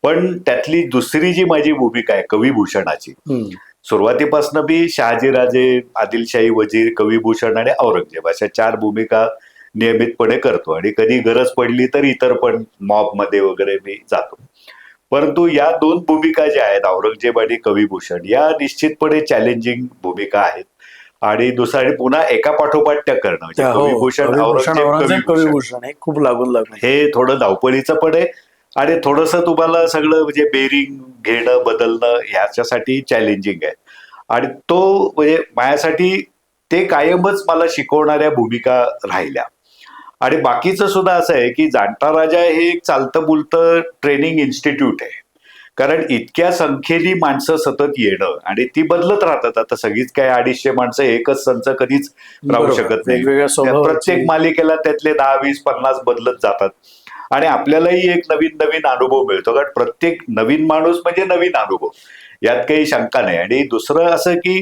[SPEAKER 1] पण त्यातली दुसरी जी माझी भूमिका आहे कविभूषणाची, सुरुवातीपासून मी शहाजीराजे, आदिलशाही वजीर, कविभूषण आणि औरंगजेब अशा 4 भूमिका नियमितपणे करतो आणि कधी गरज पडली तर इतर पण मॉबमध्ये वगैरे मी जातो. परंतु या 2 भूमिका ज्या आहेत औरंगजेब आणि कविभूषण, या निश्चितपणे चॅलेंजिंग भूमिका आहेत. आणि दुसरं आणि पुन्हा एका पाठोपाठ त्या करणं, म्हणजे कविभूषण औरंगजेब
[SPEAKER 2] कविभूषण हे खूप लागून
[SPEAKER 1] हे थोडं धावपळीचं पण आहे आणि थोडंसं तुम्हाला सगळं म्हणजे बेरिंग घेणं बदलणं ह्याच्यासाठी चॅलेंजिंग आहे. आणि तो म्हणजे माझ्यासाठी ते कायमच मला शिकवणाऱ्या भूमिका राहिल्या. आणि बाकीचं सुद्धा असं आहे की जाणता राजा हे एक चालतं बुलतं ट्रेनिंग इन्स्टिट्यूट आहे. कारण इतक्या संख्येने माणसं सतत येणं आणि ती बदलत राहतात. आता सगळीच काय 250 माणसं एकच संच कधीच राहू शकत नाही. प्रत्येक मालिकेला त्यातले 10, 20, 50 बदलत जातात आणि आपल्यालाही एक नवीन नवीन अनुभव मिळतो. कारण प्रत्येक नवीन माणूस म्हणजे नवीन अनुभव, यात काही शंका नाही. आणि दुसरं असं की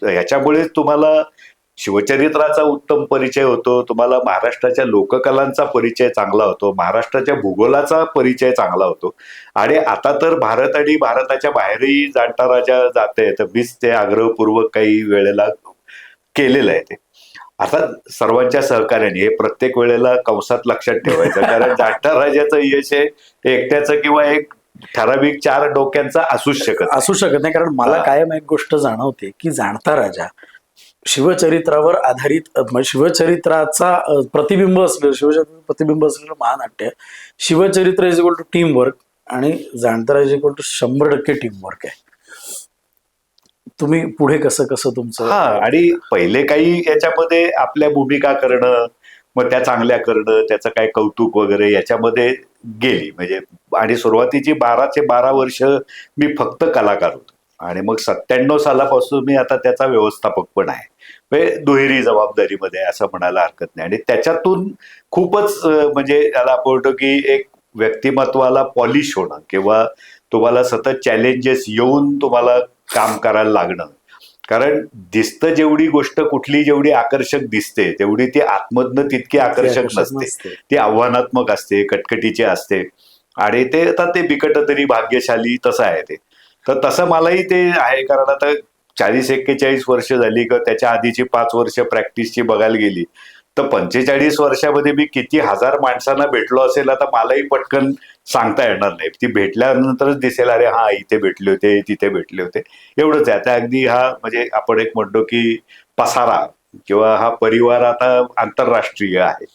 [SPEAKER 1] ह्याच्यामुळे तुम्हाला शिवचरित्राचा उत्तम परिचय होतो, तुम्हाला महाराष्ट्राच्या लोककलांचा परिचय चांगला होतो, महाराष्ट्राच्या भूगोलाचा परिचय चांगला होतो. आणि आता तर भारत आणि भारताच्या बाहेरही जाणता राजा जाते, तर मीच ते आग्रहपूर्वक काही वेळेला केलेलं आहे ते. आता सर्वांच्या सहकार्याने हे प्रत्येक वेळेला कंसात लक्षात ठेवायचं, कारण जाणता राजाचं यश हे एकट्याचं किंवा एक ठराविक 4 डोक्यांचा असूच शकत नाही.
[SPEAKER 2] असू शकत नाही, कारण मला
[SPEAKER 1] हा.
[SPEAKER 2] कायम एक गोष्ट जाणवते की जाणता राजा शिवचरित्रावर आधारित शिवचरित्राचा प्रतिबिंब असलेलं शिवचरित्र प्रतिबिंब असलेलं महानाट्य. शिवचरित्र is equal to teamwork आणि Jaanta Raja equal to 100% teamwork आहे. तुम्ही पुढे कसं कसं तुमचं
[SPEAKER 1] हा, आणि पहिले काही याच्यामध्ये आपल्या भूमिका करणं, मग त्या चांगल्या करणं, त्याचं काय कौतुक वगैरे याच्यामध्ये गेली. म्हणजे आणि सुरुवातीची 12 ते 12 वर्ष मी फक्त कलाकार होतो, आणि मग 97 सालापासून मी आता त्याचा व्यवस्थापक पण आहे. म्हणजे दुहेरी जबाबदारीमध्ये असं म्हणायला हरकत नाही. आणि त्याच्यातून खूपच म्हणजे याला आपण म्हणतो की एक व्यक्तिमत्वाला पॉलिश होणं, किंवा तुम्हाला सतत चॅलेंजेस येऊन तुम्हाला काम करायला लागणं. कारण दिसतं जेवढी गोष्ट कुठली जेवढी आकर्षक दिसते, तेवढी ती आतमधनं तितकी आकर्षक नसते. ती आव्हानात्मक असते, कटकटीची असते. आणि ते आता ते बिकट तरी भाग्यशाली तसं आहे ते. तर तसं मलाही ते आहे, कारण आता 40-41 वर्ष झाली, का त्याच्या आधीची 5 वर्ष प्रॅक्टिसची बघायला गेली तर 45 वर्षामध्ये मी किती हजार माणसांना भेटलो असेल, आता मलाही पटकन सांगता येणार नाही. ती भेटल्यानंतरच दिसेल, अरे हा इथे भेटले होते, तिथे भेटले होते, एवढंच आहे. आता अगदी हा म्हणजे आपण एक म्हणतो की पसारा किंवा हा परिवार आता आंतरराष्ट्रीय आहे.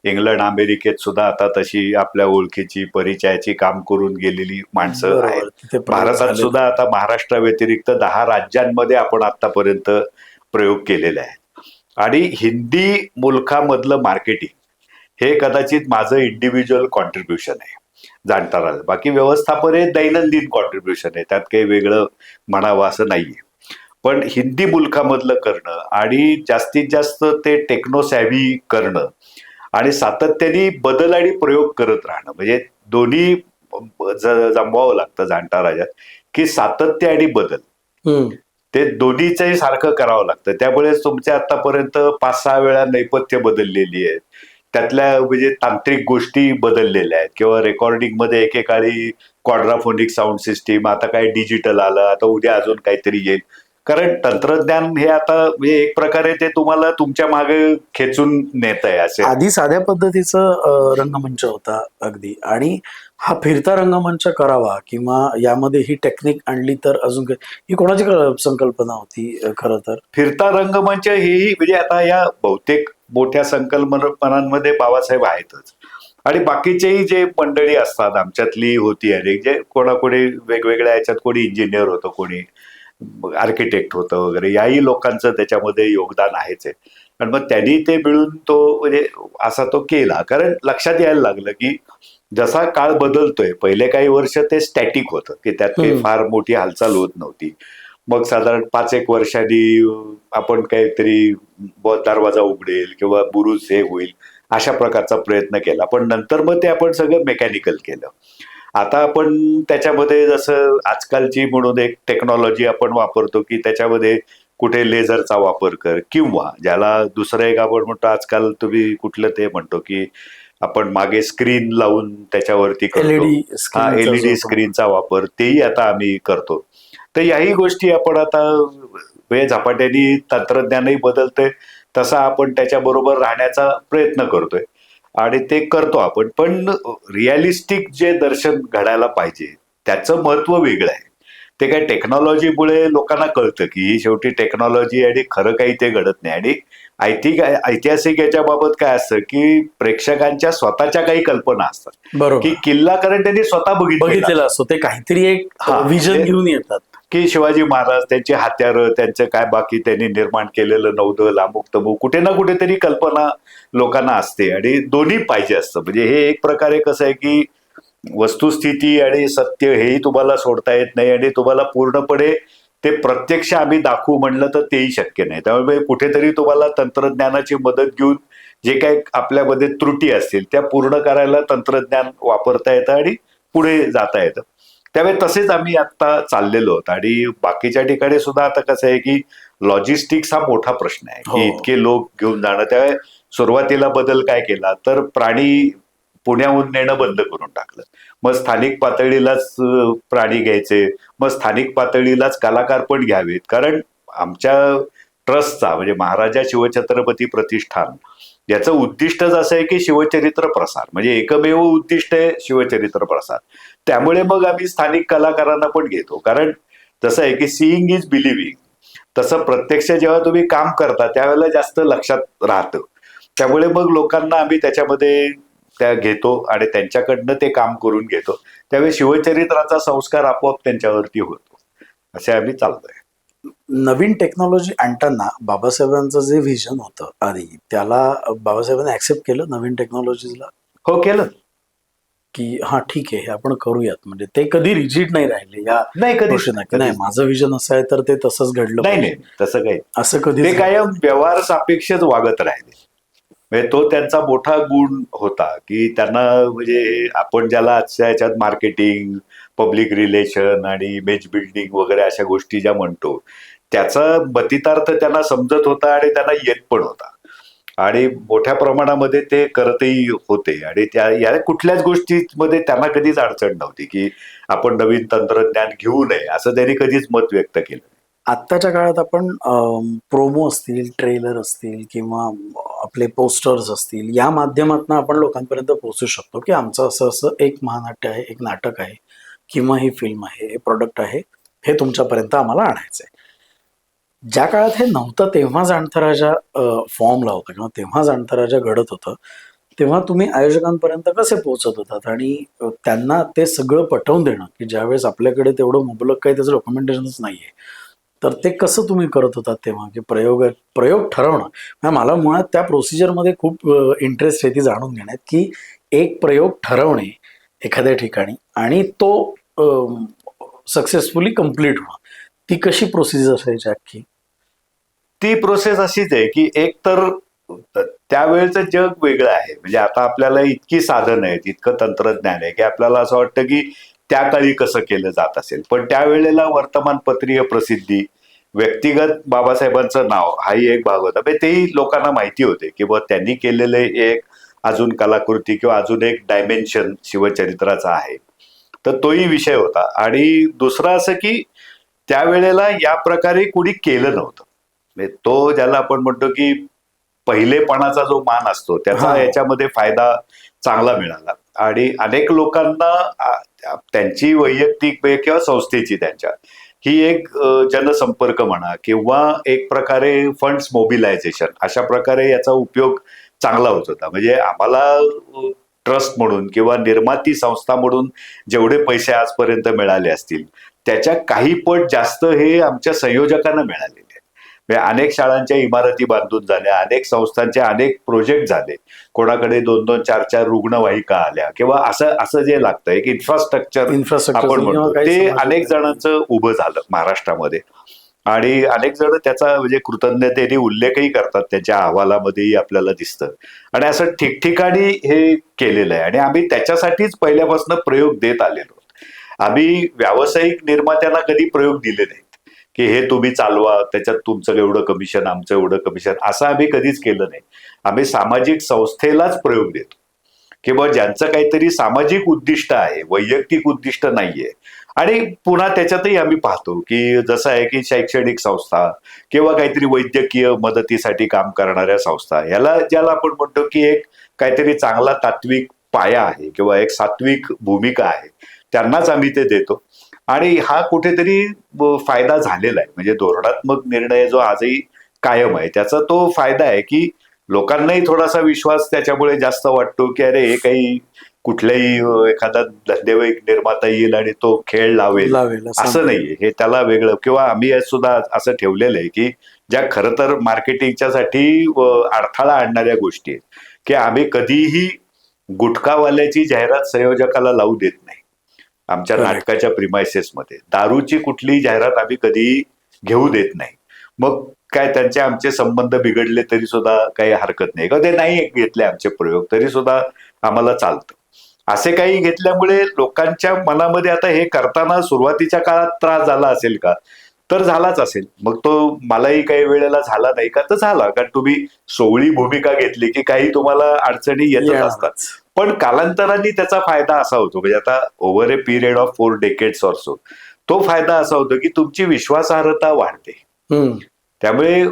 [SPEAKER 1] इंग्लंड, अमेरिकेत सुद्धा आता तशी आपल्या ओळखीची परिचयाची काम करून गेलेली माणसं आहेत.
[SPEAKER 2] बरोबर, तिथे प्रयोग
[SPEAKER 1] भारतात
[SPEAKER 2] झालेले.
[SPEAKER 1] सुद्धा आता महाराष्ट्राव्यतिरिक्त 10 राज्यांमध्ये आपण आतापर्यंत प्रयोग केलेले आहेत. आणि हिंदी मुलखामधलं मार्केटिंग हे कदाचित माझं इंडिव्हिज्युअल कॉन्ट्रीब्युशन आहे जाणता राहिलं. बाकी व्यवस्थापन हे दैनंदिन कॉन्ट्रीब्युशन आहे, त्यात काही वेगळं म्हणावं असं नाहीये. पण हिंदी मुलखामधलं करणं आणि जास्तीत जास्त ते टेक्नोसॅव्ही करणं आणि सातत्याने बदल आणि प्रयोग करत राहणं, म्हणजे दोन्ही जमवावं लागतं जाणता राजात, की सातत्य आणि बदल ते दोन्हीचंही सारखं करावं लागतं. त्यामुळेच तुमच्या आतापर्यंत 5-6 वेळा नैपथ्य बदललेली आहेत, त्यातल्या म्हणजे तांत्रिक गोष्टी बदललेल्या आहेत, किंवा रेकॉर्डिंगमध्ये एकेकाळी क्वाड्राफोनिक साऊंड सिस्टीम, आता काय डिजिटल आलं, आता उद्या अजून काहीतरी येईल. कारण तंत्रज्ञान हे आता म्हणजे एक प्रकारे ते तुम्हाला तुमच्या मागे खेचून नेत आहे असे.
[SPEAKER 2] आधी साध्या पद्धतीचं रंगमंच होता अगदी, आणि हा फिरता रंगमंच करावा किंवा यामध्ये ही टेक्निक आणली तर अजून ही कोणाची संकल्पना होती खरं तर?
[SPEAKER 1] फिरता रंगमंच हेही म्हणजे आता या बहुतेक मोठ्या संकल्पनांमध्ये बाबासाहेब आहेतच, आणि बाकीचेही जे मंडळी असतात आमच्यातली होती, आणि जे कोणाकोणी वेगवेगळ्या याच्यात, कोणी इंजिनियर होतं, कोणी आर्किटेक्ट होतं वगैरे, याही लोकांचं त्याच्यामध्ये योगदान आहेच आहे. आणि मग त्यांनी ते मिळून तो म्हणजे असा तो केला. कारण लक्षात यायला लागलं की जसा काळ बदलतोय, पहिले काही वर्ष ते स्टॅटिक होतं की त्यात काही फार मोठी हालचाल होत नव्हती. मग साधारण 5-1 वर्षांनी आपण काहीतरी दरवाजा उघडेल किंवा बुरुज हे होईल अशा प्रकारचा प्रयत्न केला. पण नंतर मग ते आपण सगळं मेकॅनिकल केलं. आता आपण त्याच्यामध्ये जसं आजकालची म्हणून एक टेक्नॉलॉजी आपण वापरतो की त्याच्यामध्ये कुठे लेझरचा वापर कर, किंवा ज्याला दुसरं एक आपण म्हणतो आजकाल तुम्ही कुठलं ते म्हणतो की आपण मागे स्क्रीन लावून त्याच्यावरती करतो, हा एलईडी स्क्रीनचा वापर, तेही आता आम्ही करतो. तर याही गोष्टी आपण आता वेळ झपाट्याने तंत्रज्ञानही बदलतंय तसा आपण त्याच्याबरोबर राहण्याचा प्रयत्न करतोय आणि ते करतो आपण. पण रिअलिस्टिक जे दर्शन घडायला पाहिजे त्याचं महत्व वेगळं आहे. ते काय टेक्नॉलॉजीमुळे लोकांना कळतं की शेवटी टेक्नॉलॉजी आणि खरं काही ते घडत नाही. आणि ऐतिहासिक याच्या बाबत काय असतं की प्रेक्षकांच्या स्वतःच्या काही कल्पना असतात,
[SPEAKER 2] बरोबर,
[SPEAKER 1] की किल्ला कारण त्यांनी स्वतः
[SPEAKER 2] बघितलेला असतो, ते काहीतरी एक विजन घेऊन येतात
[SPEAKER 1] की शिवाजी महाराज, त्यांची हत्यारं, त्यांचं काय बाकी त्यांनी निर्माण केलेलं नौदल, अमुक तमुक, कुठे ना कुठेतरी कल्पना लोकांना असते आणि दोन्ही पाहिजे असतं. म्हणजे हे एक प्रकारे कसं आहे की वस्तुस्थिती आणि सत्य हेही तुम्हाला सोडता येत नाही, आणि तुम्हाला पूर्णपणे ते प्रत्यक्ष आम्ही दाखवू म्हणलं तर तेही शक्य नाही. त्यामुळे कुठेतरी तुम्हाला तंत्रज्ञानाची मदत घेऊन जे काही आपल्यामध्ये त्रुटी असतील त्या पूर्ण करायला तंत्रज्ञान वापरता येतं आणि पुढे जाता येतं. त्यामुळे तसेच आम्ही आता चाललेलो आहोत. आणि बाकीच्या ठिकाणी सुद्धा आता कसं आहे की लॉजिस्टिक्स हा मोठा प्रश्न आहे,
[SPEAKER 2] हो.
[SPEAKER 1] की इतके लोक घेऊन जाणं. त्यावेळी सुरुवातीला बदल काय केला, तर प्राणी पुण्याहून नेणं बंद करून टाकलं. मग स्थानिक पातळीलाच प्राणी घ्यायचे, मग स्थानिक पातळीलाच कलाकार पण घ्यावेत. कारण आमच्या ट्रस्टचा म्हणजे महाराजा शिवछत्रपती प्रतिष्ठान याचं उद्दिष्टच असं आहे की शिवचरित्र प्रसार, म्हणजे एकमेव उद्दिष्ट आहे शिवचरित्र प्रसार. त्यामुळे मग आम्ही स्थानिक कलाकारांना पण घेतो. कारण जसं आहे की सीइंग इज बिलिव्हिंग, तसं प्रत्यक्ष जेव्हा तुम्ही काम करता त्यावेळेला जास्त लक्षात राहतं. त्यामुळे मग लोकांना आम्ही त्याच्यामध्ये त्या घेतो आणि त्यांच्याकडनं ते काम करून घेतो. त्यावेळी शिवचरित्राचा संस्कार आपोआप त्यांच्यावरती होतो. असे आम्ही चालतोय.
[SPEAKER 2] नवीन टेक्नॉलॉजी आणताना बाबासाहेबांचं जे व्हिजन होतं आधी, त्याला बाबासाहेबांनी ऍक्सेप्ट केलं नवीन टेक्नॉलॉजीला,
[SPEAKER 1] हो, केलं.
[SPEAKER 2] की हा ठीक आहे हे आपण करूयात, म्हणजे ते कधी रिजिड नाही राहिले या
[SPEAKER 1] नाही, कधीच
[SPEAKER 2] गोष्टींना, की नाही
[SPEAKER 1] कधीच
[SPEAKER 2] माझं विजन असं आहे तर ते तसंच घडलं
[SPEAKER 1] नाही,
[SPEAKER 2] पाहिजे,
[SPEAKER 1] नाही, तसं काही
[SPEAKER 2] असं कधी
[SPEAKER 1] ते कायम व्यवहार सापेक्षच वागत राहिले. म्हणजे तो त्यांचा मोठा गुण होता, की त्यांना म्हणजे आपण ज्याला आजच्या ह्याच्यात मार्केटिंग, पब्लिक रिलेशन आणि इमेज बिल्डिंग वगैरे अशा गोष्टी ज्या म्हणतो, त्याचा मतितार्थ त्यांना समजत होता आणि त्यांना येत पण होता. आणि मोठ्या प्रमाणामध्ये ते करतही होते. आणि त्या या कुठल्याच गोष्टीमध्ये त्यांना कधीच अडचण नव्हती, की आपण नवीन तंत्रज्ञान घेऊ नये असं त्यांनी कधीच मत व्यक्त केलं.
[SPEAKER 2] आत्ताच्या काळात आपण प्रोमो असतील, ट्रेलर असतील किंवा आपले पोस्टर्स असतील, या माध्यमातून आपण लोकांपर्यंत पोहोचू शकतो, की आमचं असं असं एक महानाट्य आहे, एक नाटक आहे किंवा ही फिल्म आहे, हे प्रोडक्ट आहे, हे तुमच्यापर्यंत आम्हाला आणायचं आहे. ज्या काळात हे नव्हतं तेव्हा जाणता राजा फॉर्मला होता किंवा तेव्हा जाणता राजा घडत होतं, तेव्हा तुम्ही आयोजकांपर्यंत कसे पोहोचत होतात आणि त्यांना ते सगळं पटवून देणं, की ज्यावेळेस आपल्याकडे तेवढं मुबलक काही त्याचं डॉक्युमेंटेशनच नाहीये, तर ते कसं तुम्ही करत होतात तेव्हा, की प्रयोग ठरवणं. म्हणजे मला मुळात त्या प्रोसिजरमध्ये खूप इंटरेस्ट आहे ती जाणून घेण्यात, की एक प्रयोग ठरवणे एखाद्या ठिकाणी आणि तो सक्सेसफुली कम्प्लीट होणं, ती कशी प्रोसिजर असायची अख्खी?
[SPEAKER 1] ती प्रोसेस अशीच आहे, की एक तर त्यावेळेचं जग वेगळं आहे. म्हणजे आता आपल्याला इतकी साधनं आहेत, इतकं तंत्रज्ञान आहे, की आपल्याला असं वाटतं की त्या काळी कसं केलं जात असेल. पण त्यावेळेला वर्तमानपत्रीय प्रसिद्धी, व्यक्तिगत बाबासाहेबांचं नाव हाही एक भाग होता. म्हणजे तेही लोकांना माहिती होते, की बुवा त्यांनी केलेलं एक अजून कलाकृती किंवा अजून एक डायमेन्शन शिवचरित्राचा आहे. तर तोही विषय होता. आणि दुसरं असं की त्यावेळेला या प्रकारे कोणी केलं नव्हतं. म्हणजे तो ज्याला आपण म्हणतो की पहिलेपणाचा जो मान असतो त्याचा
[SPEAKER 2] हा.
[SPEAKER 1] याच्यामध्ये फायदा चांगला मिळाला. आणि अनेक लोकांना त्यांची वैयक्तिक किंवा संस्थेची त्यांच्या ही एक जनसंपर्क म्हणा किंवा एक प्रकारे फंड्स मोबिलायझेशन अशा प्रकारे याचा उपयोग चांगला होत होता. म्हणजे आम्हाला ट्रस्ट म्हणून किंवा निर्माती संस्था म्हणून जेवढे पैसे आजपर्यंत मिळाले असतील त्याच्या काही पट जास्त हे आमच्या संयोजकांना मिळालेले आहेत. म्हणजे अनेक शाळांच्या इमारती बांधून झाल्या, अनेक संस्थांचे अनेक प्रोजेक्ट झाले, कोणाकडे 2-2, 4-4 रुग्णवाहिका आल्या किंवा असं असं जे लागतं एक इन्फ्रास्ट्रक्चर आपण म्हणतो ते अनेक जणांचं उभं झालं महाराष्ट्रामध्ये. आणि अनेक जण त्याचा म्हणजे कृतज्ञतेने उल्लेखही करतात, त्यांच्या अहवालामध्येही आपल्याला दिसतं. आणि असं ठिकठिकाणी हे केलेलं आहे आणि आम्ही त्याच्यासाठीच पहिल्यापासून प्रयोग देत आलेलो. आम्ही व्यावसायिक निर्मात्यांना कधी प्रयोग दिले नाहीत, की हे तुम्ही चालवा, त्याच्यात तुमचं एवढं कमिशन, आमचं एवढं कमिशन, असं आम्ही कधीच केलं नाही. आम्ही सामाजिक संस्थेलाच प्रयोग देतो, किंवा ज्यांचं काहीतरी सामाजिक उद्दिष्ट आहे, वैयक्तिक उद्दिष्ट नाहीये. आणि पुन्हा त्याच्यातही आम्ही पाहतो, की जसं आहे की शैक्षणिक संस्था किंवा काहीतरी वैद्यकीय मदतीसाठी काम करणाऱ्या संस्था, ज्याला आपण म्हणतो की एक काहीतरी चांगला तात्विक पाया आहे किंवा एक सात्विक भूमिका आहे, त्यांनाच आम्ही ते देतो. आणि हा कुठेतरी फायदा झालेला आहे. म्हणजे धोरणात्मक निर्णय जो आजही कायम आहे त्याचा तो फायदा आहे, की लोकांनाही थोडासा विश्वास त्याच्यामुळे जास्त वाटतो, की अरे हे काही कुठल्याही एखादा धंदेवाईक निर्माता येईल आणि तो खेळ लावेल असं नाहीये. हे त्याला वेगळं किंवा आम्ही सुद्धा असं ठेवलेलं आहे, की ज्या खरं तर मार्केटिंगच्यासाठी अडथळा आणणाऱ्या गोष्टी आहेत, की आम्ही कधीही गुटखावाल्याची जाहिरात संयोजकाला लावू देत नाही. आमच्या नाटकाच्या प्रिमायसेसमध्ये दारूची कुठलीही जाहिरात आम्ही कधीही घेऊ देत नाही. मग काय त्यांचे आमचे संबंध बिघडले तरी सुद्धा काही हरकत नाही, किंवा ते नाही घेतले आमचे प्रयोग तरी सुद्धा आम्हाला चालतं. असे काही घेतल्यामुळे लोकांच्या मनामध्ये आता हे करताना सुरुवातीच्या काळात त्रास झाला असेल का, तर झालाच असेल. मग तो मलाही काही वेळेला झाला नाही का, तर झाला. कारण तुम्ही सोवळी भूमिका घेतली की काही तुम्हाला अडचणी येतच असतात.
[SPEAKER 2] येणारच.
[SPEAKER 1] पण कालांतराने त्याचा फायदा असा होतो, म्हणजे आता over A period of 4 decades or so, तो फायदा असा होतो की तुमची विश्वासार्हता वाढते.
[SPEAKER 2] हम्म.
[SPEAKER 1] त्यामुळे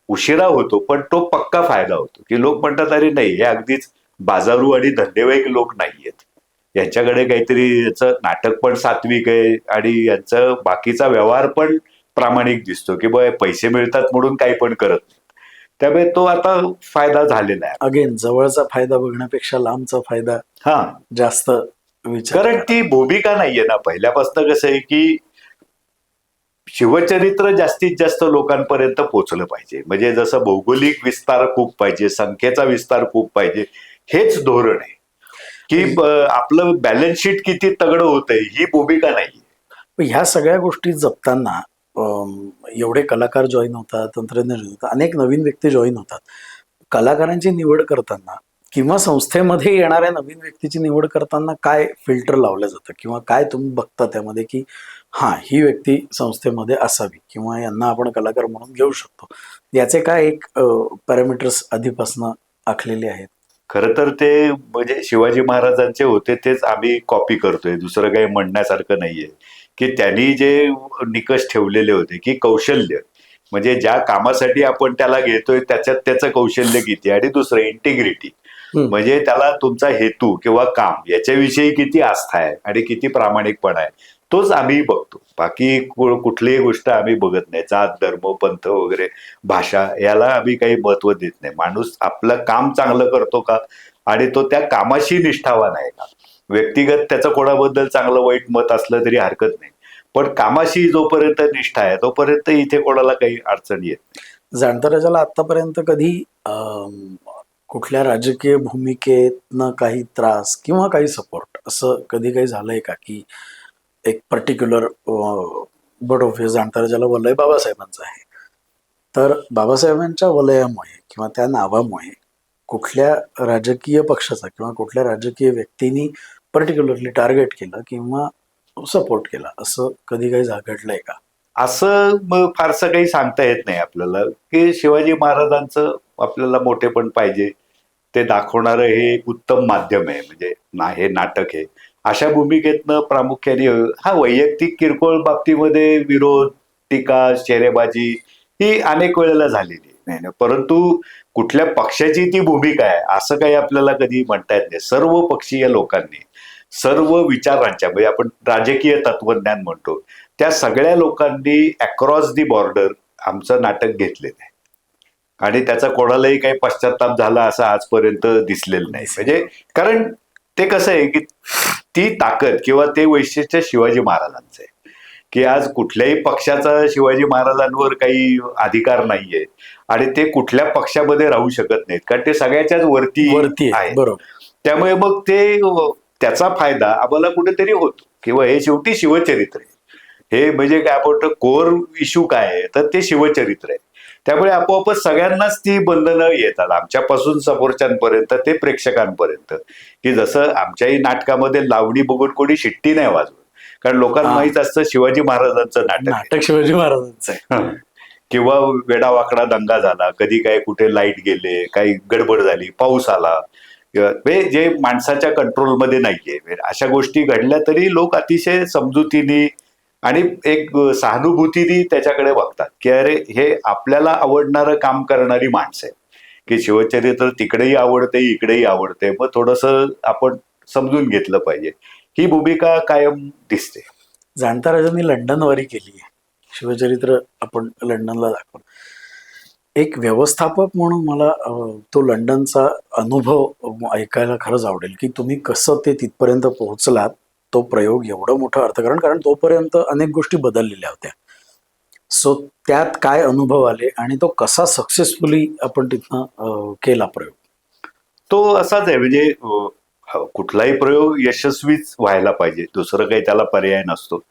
[SPEAKER 1] उशिरा होतो, पण तो पक्का फायदा होतो की लोक म्हणतात अरे नाही, हे अगदीच बाजारू आणि धंदेवाईक लोक नाहीयेत, यांच्याकडे काहीतरी याचं नाटक पण सात्विक आहे आणि यांचं बाकीचा व्यवहार पण प्रामाणिक दिसतो, की बा पैसे मिळतात म्हणून काही पण करत नाही. त्यामुळे तो आता फायदा झालेला आहे.
[SPEAKER 2] अगेन जवळचा फायदा बघण्यापेक्षा लांबचा फायदा
[SPEAKER 1] हा,
[SPEAKER 2] जास्त विचार
[SPEAKER 1] कारण
[SPEAKER 2] करा.
[SPEAKER 1] ती भूमिका नाहीये ना. पहिल्यापासून कसं आहे की शिवचरित्र जास्तीत जास्त लोकांपर्यंत पोहोचलं पाहिजे, म्हणजे जसं भौगोलिक विस्तार खूप पाहिजे, संख्येचा विस्तार खूप पाहिजे, हेच धोरण आहे. की आपलं बॅलन्स शीट किती तगडं होतंय ही भूमिका नाही.
[SPEAKER 2] पण ह्या सगळ्या गोष्टी जपताना एवढे कलाकार जॉईन होतात, तंत्रज्ञ जॉईन होतात, अनेक नवीन व्यक्ती जॉईन होतात. कलाकारांची निवड करताना किंवा संस्थेमध्ये येणाऱ्या नवीन व्यक्तीची निवड करताना काय फिल्टर लावलं जातं, किंवा काय तुम्ही बघता त्यामध्ये की हा ही व्यक्ती संस्थेमध्ये असावी किंवा यांना आपण कलाकार म्हणून घेऊ शकतो, याचे काय एक पॅरामीटर्स आधीपासून आखलेले आहेत?
[SPEAKER 1] खरं तर ते म्हणजे शिवाजी महाराजांचे होते तेच आम्ही कॉपी करतोय, दुसरं काही म्हणण्यासारखं नाहीये. की त्यांनी जे निकष ठेवलेले होते की कौशल्य, म्हणजे ज्या कामासाठी आपण त्याला घेतोय त्याच्यात त्याचं कौशल्य किती, आणि दुसरं इंटिग्रिटी, म्हणजे त्याला तुमचा हेतू किंवा काम याच्याविषयी किती आस्था आहे आणि किती प्रामाणिकपणा आहे, तोच आम्ही बघतो. बाकी कुठलीही गोष्ट आम्ही बघत नाही. जात, धर्म, पंथ वगैरे, भाषा, याला आम्ही काही महत्व देत नाही. माणूस आपलं काम चांगलं करतो का आणि तो त्या कामाशी निष्ठावान आहे का. व्यक्तिगत त्याचं कोणाबद्दल चांगलं वाईट मत असलं तरी हरकत नाही, पण कामाशी जोपर्यंत निष्ठा आहे तोपर्यंत इथे कोणाला काही अडचण येत नाही.
[SPEAKER 2] जाणता राजाला आतापर्यंत कधी कुठल्या राजकीय भूमिकेतनं काही त्रास किंवा काही सपोर्ट असं कधी काही झालंय का, की एक पर्टिक्युलर बट ऑफ जाणता राजाला वलय बाबासाहेबांचं आहे, तर बाबासाहेबांच्या वलयामुळे किंवा त्या नावामुळे कुठल्या राजकीय पक्षाचा किंवा कुठल्या राजकीय व्यक्तींनी पर्टिक्युलरली टार्गेट केलं किंवा सपोर्ट केला, असं कधी काही घडलंय का?
[SPEAKER 1] असं फारसं काही सांगता येत नाही आपल्याला, की शिवाजी महाराजांचं आपल्याला मोठेपण पाहिजे ते दाखवणारं हे उत्तम माध्यम आहे, म्हणजे हे नाटक आहे. अशा भूमिकेतनं प्रामुख्याने हा वैयक्तिक किरकोळ बाबतीमध्ये विरोध, टीका, शेरेबाजी ही अनेक वेळेला झालेली नाही ना. परंतु कुठल्या पक्षाची ती भूमिका आहे असं काही आपल्याला कधी म्हणता येत नाही. सर्व पक्षीय लोकांनी, सर्व विचारांच्या, म्हणजे आपण राजकीय तत्वज्ञान म्हणतो, त्या सगळ्या लोकांनी अक्रॉस दी बॉर्डर आमचं नाटक घेतलेलं आहे आणि त्याचा कोणालाही काही पश्चाताप झाला असं आजपर्यंत दिसलेलं नाही. म्हणजे कारण ते कसं आहे की ती ताकद किंवा ते वैशिष्ट्य शिवाजी महाराजांचं आहे, की आज कुठल्याही पक्षाचा शिवाजी महाराजांवर काही अधिकार नाहीये आणि ते कुठल्या पक्षामध्ये राहू शकत नाहीत, कारण ते सगळ्याच्याच वरती आहे.
[SPEAKER 2] बरोबर.
[SPEAKER 1] त्यामुळे मग ते त्याचा फायदा आम्हाला कुठेतरी होतो, किंवा हे शेवटी शिवचरित्र आहे. हे म्हणजे काय आपण कोर इश्यू काय आहे, तर ते शिवचरित्र आहे. त्यामुळे आपोआपच सगळ्यांनाच ती बंधनं येतात, आमच्यापासून समोरच्यांपर्यंत ते प्रेक्षकांपर्यंत. की जसं आमच्याही नाटकामध्ये लावणी बघून कोणी शिट्टी नाही वाजवत, कारण लोकांना माहित असतं शिवाजी महाराजांचं नाटक
[SPEAKER 2] शिवाजी महाराजांचं आहे.
[SPEAKER 1] किंवा वेडावाकडा दंगा झाला, कधी काय कुठे लाईट गेले, काही गडबड झाली, पाऊस आला, जे माणसाच्या कंट्रोलमध्ये नाहीये, अशा गोष्टी घडल्या तरी लोक अतिशय समजुतीने आणि एक सहानुभूतीने त्याच्याकडे बघतात, की अरे हे आपल्याला आवडणारं काम करणारी माणसं आहे, की शिवचरित्र तिकडेही आवडते इकडेही आवडते, मग थोडंसं आपण समजून घेतलं पाहिजे. ही भूमिका कायम दिसते.
[SPEAKER 2] जाणता राजांनी लंडनवारी केली आहे, शिवचरित्र आपण लंडनला दाखवलं. एक व्यवस्थापक म्हणून मला तो लंडनचा अनुभव ऐकायला खरंच आवडेल, की तुम्ही कसं ते तिथपर्यंत पोहोचलात. तो प्रयोग एवढं मोठं अर्थकारण, कारण तोपर्यंत अनेक गोष्टी बदललेल्या होत्या. सो त्यात काय अनुभव आले आणि तो कसा सक्सेसफुली आपण तिथनं केला प्रयोग?
[SPEAKER 1] तो असाच आहे, म्हणजे कुठलाही प्रयोग यशस्वीच व्हायला पाहिजे, दुसरं काही त्याला पर्याय नसतो.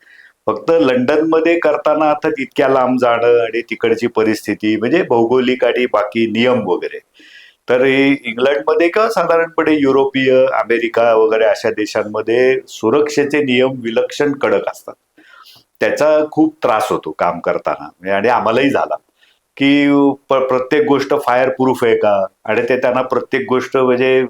[SPEAKER 1] फक्त लंडनमध्ये करताना आता इतक्या लांब जाणं आणि तिकडची परिस्थिती, म्हणजे भौगोलिक आणि बाकी नियम वगैरे, तर हे इंग्लंडमध्ये किंवा साधारणपणे युरोपीय, अमेरिका वगैरे अशा देशांमध्ये सुरक्षेचे नियम विलक्षण कडक असतात. त्याचा खूप त्रास होतो काम करताना आणि आम्हालाही झाला की प्रत्येक गोष्ट फायर प्रूफ आहे का, आणि ते त्यांना प्रत्येक गोष्ट म्हणजे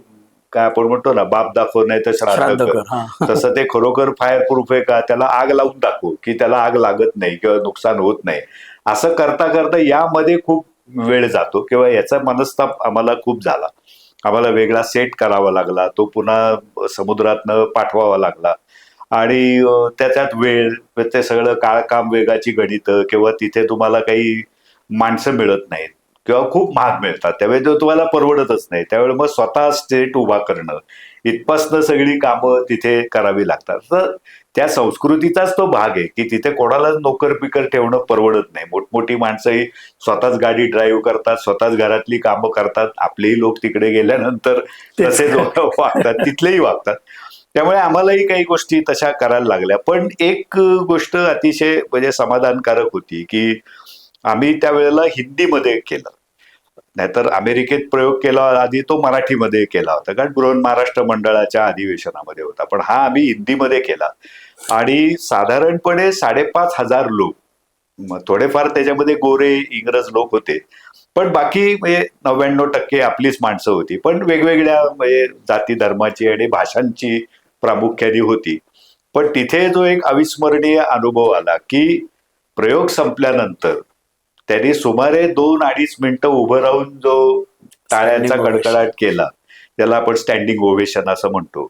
[SPEAKER 1] काय आपण म्हणतो ना, बाप दाखव नाही तर श्राद्ध
[SPEAKER 2] श्राद्ध
[SPEAKER 1] कर,
[SPEAKER 2] कर. हा.
[SPEAKER 1] तसं ते खरोखर फायर प्रूफ आहे का, त्याला आग लावून दाखव की त्याला आग लागत नाही किंवा नुकसान होत नाही. असं करता करता यामध्ये खूप वेळ जातो किंवा याचा मनस्ताप आम्हाला खूप झाला. आम्हाला वेगळा सेट करावा लागला, तो पुन्हा समुद्रातनं पाठवावा लागला आणि त्याच्यात वेळ, ते सगळं काम वेगाची गणितं, किंवा तिथे तुम्हाला काही माणसं मिळत नाहीत किंवा खूप महाग मिळतात, त्यावेळी तो तुम्हाला परवडतच नाही. त्यावेळी मग स्वतः स्टेट उभा करणं, इथपासनं सगळी कामं तिथे करावी लागतात. तर त्या संस्कृतीचाच तो भाग आहे की तिथे कोणालाच नोकर पिकर ठेवणं परवडत नाही. मोठमोठी माणसंही स्वतःच गाडी ड्राईव्ह करतात, स्वतःच घरातली कामं करतात. आपलेही लोक तिकडे गेल्यानंतर तसेच वागतात, तिथलेही वागतात. त्यामुळे आम्हालाही काही गोष्टी तशा करायला लागल्या. पण एक गोष्ट अतिशय म्हणजे समाधानकारक होती की आम्ही त्यावेळेला हिंदीमध्ये केलं. नाहीतर अमेरिकेत प्रयोग केला आधी, तो मराठीमध्ये केला होता, कारण बृहन महाराष्ट्र मंडळाच्या अधिवेशनामध्ये होता. पण हा आम्ही हिंदीमध्ये केला आणि साधारणपणे 5,500 लोक, थोडेफार त्याच्यामध्ये गोरे इंग्रज लोक होते, पण बाकी म्हणजे 99% आपलीच माणसं होती, पण वेगवेगळ्या म्हणजे जाती धर्माची आणि भाषांची प्रामुख्याने होती. पण तिथे जो एक अविस्मरणीय अनुभव आला की प्रयोग संपल्यानंतर त्यांनी सुमारे 2-2.5 मिनिटं उभं राहून जो टाळ्यांचा
[SPEAKER 2] Standing ovation.
[SPEAKER 1] कडकडाट केला, त्याला आपण स्टँडिंग ओवेशन असं म्हणतो.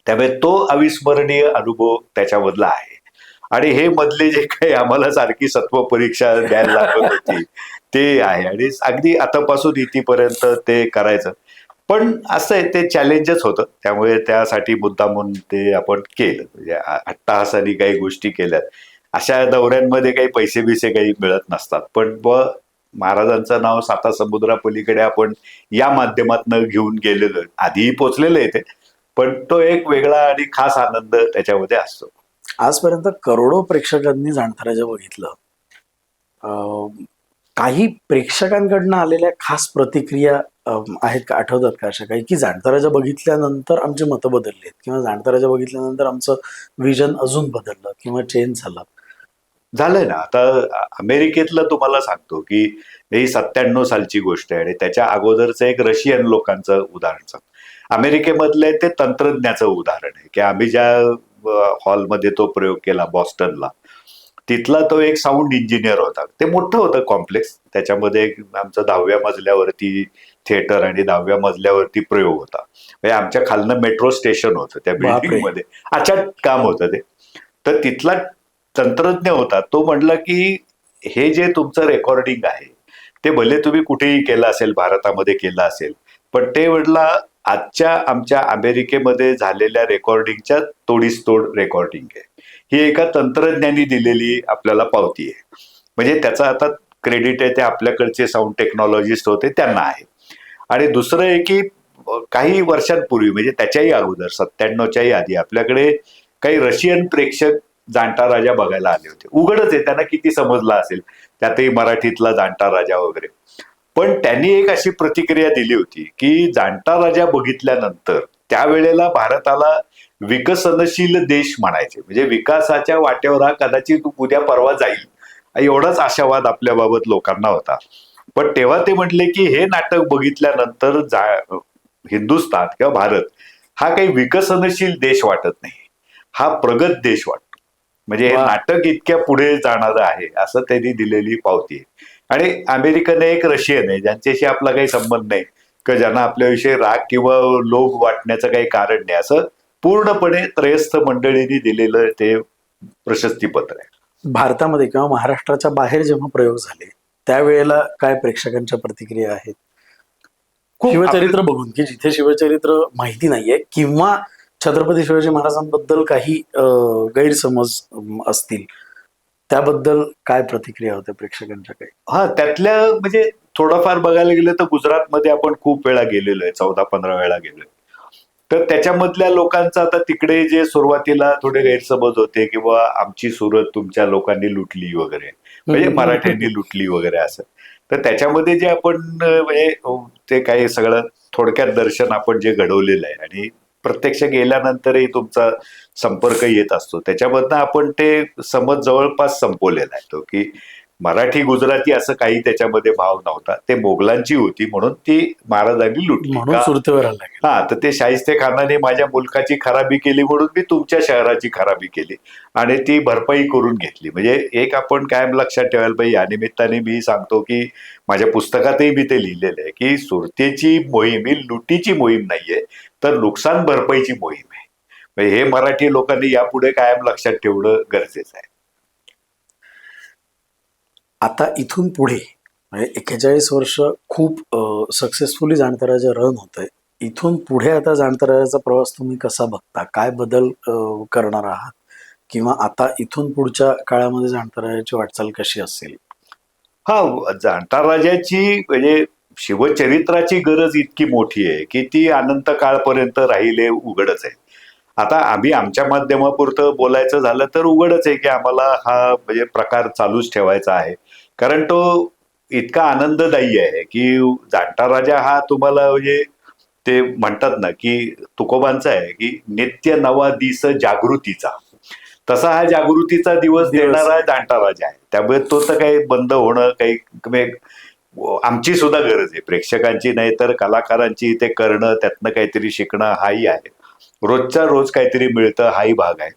[SPEAKER 1] त्यामुळे तो अविस्मरणीय अनुभव त्याच्यामधला आहे. आणि हे मधले जे काही आम्हाला सारखी सत्व परीक्षा द्यायला लागत होती ते आहे, आणि अगदी आतापासून इथपर्यंत ते करायचं. पण असं आहे, ते चॅलेंजच होतं, त्यामुळे त्यासाठी मुद्दामून ते आपण केलं. म्हणजे अट्टाहासाने काही गोष्टी केल्यात. अशा दौऱ्यांमध्ये काही पैसे बिसे काही मिळत नसतात, पण महाराजांचं नाव साता समुद्रापलीकडे आपण या माध्यमातून घेऊन गेलेलो, आधीही पोचलेलं आहे ते, पण तो एक वेगळा आणि खास आनंद त्याच्यामध्ये असतो.
[SPEAKER 2] आजपर्यंत करोडो प्रेक्षकांनी जाणताराजा बघितलं. अं, काही प्रेक्षकांकडनं आलेल्या खास प्रतिक्रिया आहेत का, आठवतात का अशा काही, की जाणताराजा बघितल्यानंतर आमची मतं बदलली आहेत, किंवा जाणताराजा बघितल्यानंतर आमचं विजन अजून बदललं किंवा चेंज झालं?
[SPEAKER 1] झालंय ना. आता अमेरिकेतलं तुम्हाला सांगतो की ही 97 सालची गोष्ट आहे आणि त्याच्या अगोदरचं एक रशियन लोकांचं उदाहरण सांगतो. अमेरिकेमधले ते तंत्रज्ञाचं उदाहरण आहे की आम्ही ज्या हॉलमध्ये तो प्रयोग केला बॉस्टनला, तिथला तो एक साऊंड इंजिनियर होता. ते मोठं होतं कॉम्प्लेक्स, त्याच्यामध्ये आमचं 10व्या मजल्यावरती थिएटर आणि 10व्या मजल्यावरती प्रयोग होता. म्हणजे आमच्या खालनं मेट्रो स्टेशन होतं त्या
[SPEAKER 2] बापरे.
[SPEAKER 1] बिल्डिंगमध्ये. अचाट काम होतं ते. तर तिथला तंत्रज्ञ होता, तो म्हटला की हे जे तुमचं रेकॉर्डिंग आहे ते भले तुम्ही कुठेही केलं असेल, भारतामध्ये केलं असेल, पण ते म्हटला आजच्या आमच्या अमेरिकेमध्ये झालेल्या रेकॉर्डिंगच्या तोडीस तोड रेकॉर्डिंग आहे. ही एका तंत्रज्ञांनी दिलेली आपल्याला पावती आहे. म्हणजे त्याचा आता क्रेडिट आहे ते आपल्याकडचे साऊंड टेक्नॉलॉजिस्ट होते त्यांना आहे. आणि दुसरं आहे की काही वर्षांपूर्वी, म्हणजे त्याच्याही अगोदर 97च्याही आधी आपल्याकडे काही रशियन प्रेक्षक जाणता राजा बघायला आले होते. उघडच आहे, त्यांना किती समजला असेल, त्यातही मराठीतला जाणता राजा वगैरे. पण त्यांनी एक अशी प्रतिक्रिया दिली होती की जाणता राजा बघितल्यानंतर त्यावेळेला भारताला विकसनशील देश म्हणायचे, म्हणजे विकासाच्या वाटेवर हा कदाचित उद्या परवा जाईल, एवढाच आशावाद आपल्याबाबत लोकांना होता. पण तेव्हा ते म्हटले की हे नाटक बघितल्यानंतर हिंदुस्थान किंवा भारत हा काही विकसनशील देश वाटत नाही, हा प्रगत देश वाटतो. म्हणजे हे
[SPEAKER 2] वा.
[SPEAKER 1] नाटक इतक्या पुढे जाणारं आहे असं त्यांनी दिलेली पावती आहे. आणि अमेरिकन एक रशियन आहे ज्यांच्याशी आपला काही संबंध नाही, किंवा ज्यांना आपल्याविषयी राग किंवा लोभ वाटण्याचं काही कारण नाही, असं पूर्णपणे त्रयस्थ मंडळींनी दिलेलं ते प्रशस्तीपत्र आहे.
[SPEAKER 2] भारतामध्ये किंवा महाराष्ट्राच्या बाहेर जेव्हा प्रयोग झाले त्यावेळेला काय प्रेक्षकांच्या प्रतिक्रिया आहेत? शिवचरित्र बघून, की जिथे शिवचरित्र माहिती नाहीये किंवा छत्रपती शिवाजी महाराजांबद्दल काही गैरसमज असतील, त्याबद्दल काय प्रतिक्रिया होत्या प्रेक्षकांच्या काही?
[SPEAKER 1] हा, त्यातल्या म्हणजे थोडंफार बघायला गेलं तर गुजरातमध्ये आपण खूप वेळा गेलेलो आहे, 14-15 वेळा गेलोय. तर त्याच्यामधल्या लोकांचं आता तिकडे जे सुरुवातीला थोडे गैरसमज होते किंवा आमची सुरत तुमच्या लोकांनी लुटली वगैरे, म्हणजे मराठ्यांनी लुटली वगैरे असं. तर त्याच्यामध्ये जे आपण म्हणजे ते काही सगळं थोडक्यात दर्शन आपण जे घडवलेलं आहे आणि प्रत्यक्ष गेल्यानंतरही तुमचा संपर्क येत असतो, त्याच्यामधनं आपण ते समज जवळपास संपवलेला आहे तो, की मराठी गुजराती असं काही त्याच्यामध्ये भाव नव्हता. ते मोगलांची होती म्हणून ती महाराजांनी लुटली
[SPEAKER 2] म्हणून
[SPEAKER 1] का?
[SPEAKER 2] सुरतेवर आला गेला.
[SPEAKER 1] हा, तर ते शाहिस्ते खानाने माझ्या मुलकाची खराबी केली म्हणून मी तुमच्या शहराची खराबी केली आणि ती भरपाई करून घेतली. म्हणजे एक आपण कायम लक्षात ठेवायला पाहिजे. या निमित्ताने मी सांगतो की माझ्या पुस्तकातही मी ते लिहिलेलं आहे की सुरतेची मोहीम ही लुटीची मोहीम नाहीये, तर नुकसान भरपाईची मोहीम आहे. म्हणजे हे मराठी लोकांनी यापुढे कायम लक्षात ठेवणं गरजेचं आहे.
[SPEAKER 2] आता इथून पुढे म्हणजे 41 वर्ष खूप सक्सेसफुली जाणताराचं रन होत आहे. इथून पुढे आता जाणताराचा प्रवास तुम्ही कसा बघता? काय बदल करणार आहात? किंवा आता इथून पुढच्या काळामध्ये जाणताराची वाटचाल कशी असेल?
[SPEAKER 1] हा, जाणता राजाची म्हणजे शिवचरित्राची गरज इतकी मोठी आहे की ती अनंत काळपर्यंत राहिले उघडच आहे. आता आम्ही आमच्या माध्यमापुरतं बोलायचं झालं तर उघडच आहे की आम्हाला हा म्हणजे प्रकार चालूच ठेवायचा आहे. कारण तो इतका आनंददायी आहे की जाणता राजा हा तुम्हाला म्हणजे ते म्हणतात ना की तुकोबांचा आहे की नित्य नवा दिस जागृतीचा. तसा हा जागृतीचा दिवस देणारा जाणता राजा आहे. त्यामुळे तो तर काही बंद होणं काही आमची सुद्धा गरज आहे. प्रेक्षकांची नाही तर कलाकारांची ते करणं, त्यातनं काहीतरी शिकणं हाही आहे. रोजच्या रोज काहीतरी मिळतं हाही भाग आहे.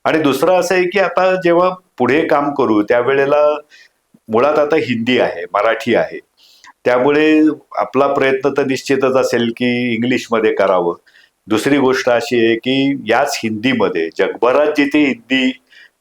[SPEAKER 1] आणि दुसरं असं आहे की आता जेव्हा पुढे काम करू त्यावेळेला मुळात आता हिंदी आहे, मराठी आहे. त्यामुळे आपला प्रयत्न तर निश्चितच असेल की इंग्लिशमध्ये करावं. दुसरी गोष्ट अशी आहे की याच हिंदीमध्ये जगभरात जिथे हिंदी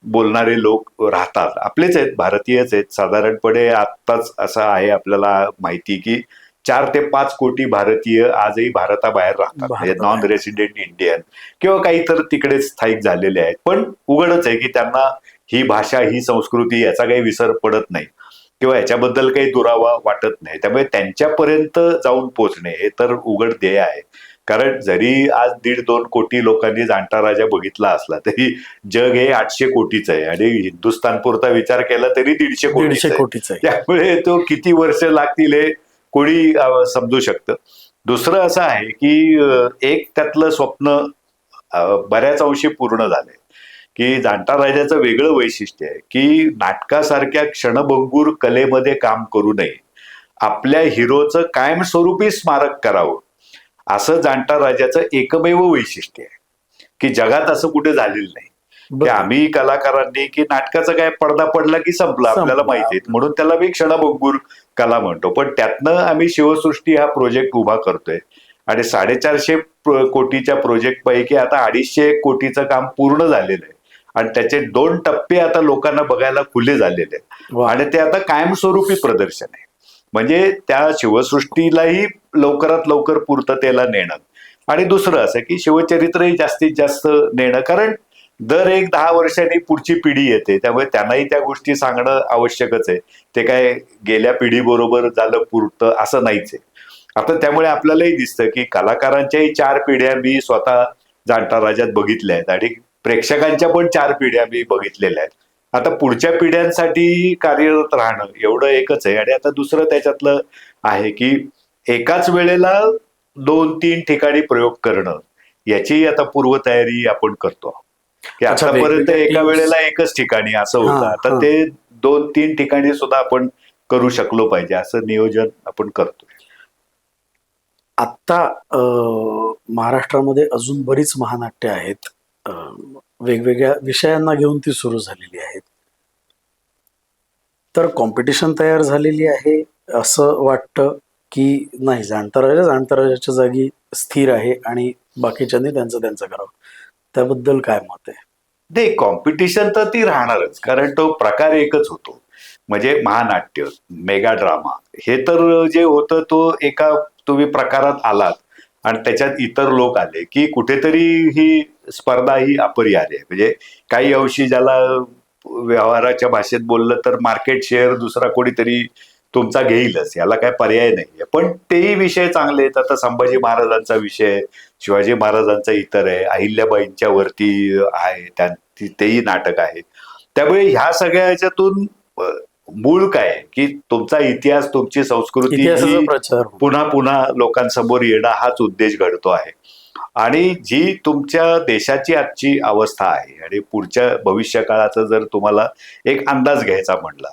[SPEAKER 1] बोलणारे लोक राहतात, आपलेच आहेत, भारतीयच आहेत. साधारणपणे आत्ताच असं आहे आपल्याला माहिती की 4 ते 5 कोटी भारतीय आजही भारताबाहेर राहतात. म्हणजे नॉन
[SPEAKER 2] भारताबाहेर.
[SPEAKER 1] रेसिडेंट इंडियन किंवा काही तर तिकडे स्थायिक झालेले आहेत. पण उघडच आहे की त्यांना ही भाषा, ही संस्कृती याचा काही विसर पडत नाही किंवा याच्याबद्दल काही दुरावा वाटत नाही. त्यामुळे त्यांच्यापर्यंत जाऊन पोहोचणे हे तर उघड ध्येय आहे. कारण जरी आज 1.5-2 कोटी लोकांनी जाणता राजा बघितला असला तरी जग हे 800 कोटीचं आहे आणि हिंदुस्थान पुरता विचार केला तरी 150 कोटीचं
[SPEAKER 2] 150
[SPEAKER 1] आहे.
[SPEAKER 2] कोटीचं आहे.
[SPEAKER 1] त्यामुळे तो किती वर्ष लागतील हे कोणी समजू शकतं. दुसरं असं आहे की एक त्यातलं स्वप्न बऱ्याच अंशी पूर्ण झालंय की जाणता राजाचं वेगळं वैशिष्ट्य आहे की नाटकासारख्या क्षणभंगूर कलेमध्ये काम करू नये, आपल्या हिरोचं कायमस्वरूपी स्मारक करावं, असं जाणता राजाचं एकमेव वैशिष्ट्य आहे की जगात असं कुठे झालेलं नाही. की
[SPEAKER 2] बरं.
[SPEAKER 1] आम्ही कलाकारांनी की नाटकाचा काय पडदा पडला की संपला, आपल्याला
[SPEAKER 2] संपला.
[SPEAKER 1] माहिती आहे म्हणून त्याला मी क्षणभंगूर कला म्हणतो. पण त्यातनं आम्ही शिवसृष्टी हा प्रोजेक्ट उभा करतोय आणि 450 कोटीच्या प्रोजेक्ट पैकी आता 250 कोटीचं काम पूर्ण झालेलं आहे आणि त्याचे 2 टप्पे आता लोकांना बघायला खुले झालेले आहेत
[SPEAKER 2] वा.
[SPEAKER 1] आणि ते आता कायमस्वरूपी प्रदर्शन आहे. म्हणजे त्या शिवसृष्टीलाही लवकरात लवकर पूर्ततेला नेणं आणि दुसरं असं की शिवचरित्रही जास्तीत जास्त नेणं. कारण दर एक 10 वर्षांनी पुढची पिढी येते त्यामुळे त्यांनाही त्या गोष्टी सांगणं आवश्यकच आहे. ते काय गेल्या पिढीबरोबर झालं पुरतं असं नाहीच आहे. आता त्यामुळे आपल्यालाही दिसतं की कलाकारांच्याही 4 पिढ्या मी स्वतः जाणता राजात बघितल्या आहेत आणि प्रेक्षकांच्या पण 4 पिढ्या मी बघितलेल्या आहेत. आता पुढच्या पिढ्यांसाठी कार्यरत राहणं एवढं एकच आहे. आणि आता दुसरं त्याच्यातलं आहे की एकाच वेळेला 2-3 ठिकाणी प्रयोग करणं याची आता पूर्वतयारी आपण करतो की
[SPEAKER 2] अच्छा,
[SPEAKER 1] आतापर्यंत
[SPEAKER 2] वेगवेगळ्या
[SPEAKER 1] एका
[SPEAKER 2] teams.
[SPEAKER 1] वेळेला एकच ठिकाणी असं होतं.
[SPEAKER 2] हां,
[SPEAKER 1] आता
[SPEAKER 2] हां.
[SPEAKER 1] ते 2-3 ठिकाणी सुद्धा आपण करू शकलो पाहिजे असं नियोजन आपण करतोय.
[SPEAKER 2] आत्ता महाराष्ट्रामध्ये अजून बरीच महानाट्य आहेत. वेगवेगळ्या विषयांना घेऊन ती सुरू झालेली आहेत. तर कॉम्पिटिशन तयार झालेली आहे असं वाटतं की नाही, जाणता राजाच्या जागी स्थिर आहे आणि बाकीच्यांनी त्यांचं त्यांचं करावं? त्याबद्दल काय मत आहे?
[SPEAKER 1] नाही, कॉम्पिटिशन तर ती राहणारच कारण तो प्रकार एकच होतो. म्हणजे महानाट्य, मेगा ड्रामा हे तर जे होतं तो एका तुम्ही प्रकारात आलात आणि त्याच्यात इतर लोक आले की कुठेतरी ही स्पर्धा ही अपरिहार्य आहे. म्हणजे काही अंशी ज्याला व्यवहाराच्या भाषेत बोललं तर मार्केट शेअर दुसरा कोणीतरी तुमचा घेईलच, याला काय पर्याय नाहीये. पण तेही विषय चांगले आहेत. आता संभाजी महाराजांचा विषय आहे, शिवाजी महाराजांचा इतर आहे, अहिल्याबाईंच्या वरती आहे, तेही नाटक आहे. त्यामुळे ह्या सगळ्या ह्याच्यातून मूळ काय आहे, की तुमचा इतिहास, तुमची संस्कृती
[SPEAKER 2] इतिहासाचा
[SPEAKER 1] ही
[SPEAKER 2] प्रचार होतो.
[SPEAKER 1] पुन्हा पुन्हा लोकांसमोर येणं हाच उद्देश घडतो आहे. आणि जी तुमच्या देशाची आजची अवस्था आहे आणि पुढच्या भविष्य काळाचा जर तुम्हाला एक अंदाज घ्यायचा म्हटला,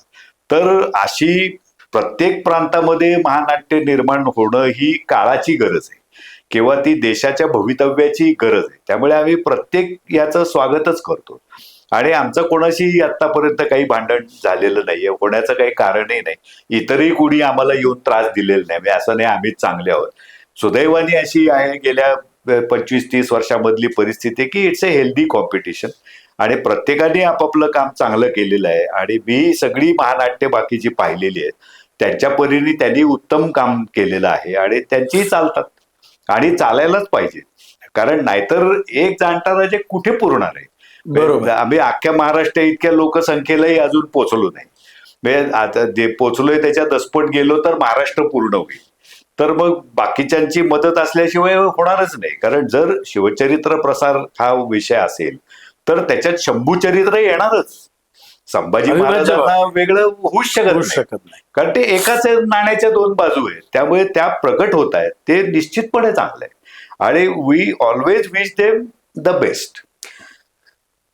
[SPEAKER 1] तर अशी प्रत्येक प्रांतामध्ये महानाट्य निर्माण होणं ही काळाची गरज आहे किंवा ती देशाच्या भवितव्याची गरज आहे. त्यामुळे आम्ही प्रत्येक याचं स्वागतच करतो. आणि आमचं कोणाशी आतापर्यंत काही भांडण झालेलं नाहीये, होण्याचं काही कारणही नाही. इतरही कुणी आम्हाला येऊन त्रास दिलेला नाही. म्हणजे असं नाही आम्हीच चांगले आहोत. सुदैवाने अशी आहे गेल्या 25-30 वर्षामधली परिस्थिती की इट्स अ हेल्दी कॉम्पिटिशन आणि प्रत्येकाने आपापलं काम चांगलं केलेलं आहे. आणि मी सगळी महानाट्य बाकीची पाहिलेली आहेत. त्यांच्या परीने त्यांनी उत्तम काम केलेलं आहे आणि त्यांचीही चालतात आणि चालायलाच पाहिजे. कारण नाहीतर एक जाणता राजे कुठे पुरणार आहे.
[SPEAKER 2] बरोबर.
[SPEAKER 1] आम्ही अख्ख्या महाराष्ट्र इतक्या लोकसंख्येलाही अजून पोचलो नाही. म्हणजे आता जे पोचलोय त्याच्या दसपट गेलो तर महाराष्ट्र पूर्ण होईल. तर मग बाकीच्यांची मदत असल्याशिवाय होणारच नाही. कारण जर शिवचरित्र प्रसार हा विषय असेल तर त्याच्यात शंभूचरित्र येणारच. संभाजी
[SPEAKER 2] अविभाज्य
[SPEAKER 1] महाराजांना वेगळं होऊच शकत
[SPEAKER 2] होऊ
[SPEAKER 1] नाही.
[SPEAKER 2] शकत नाही.
[SPEAKER 1] कारण ते एकाच नाण्याच्या दोन बाजू आहेत. त्यामुळे त्या प्रकट होत आहेत ते निश्चितपणे चांगलं आहे आणि we always wish them the best.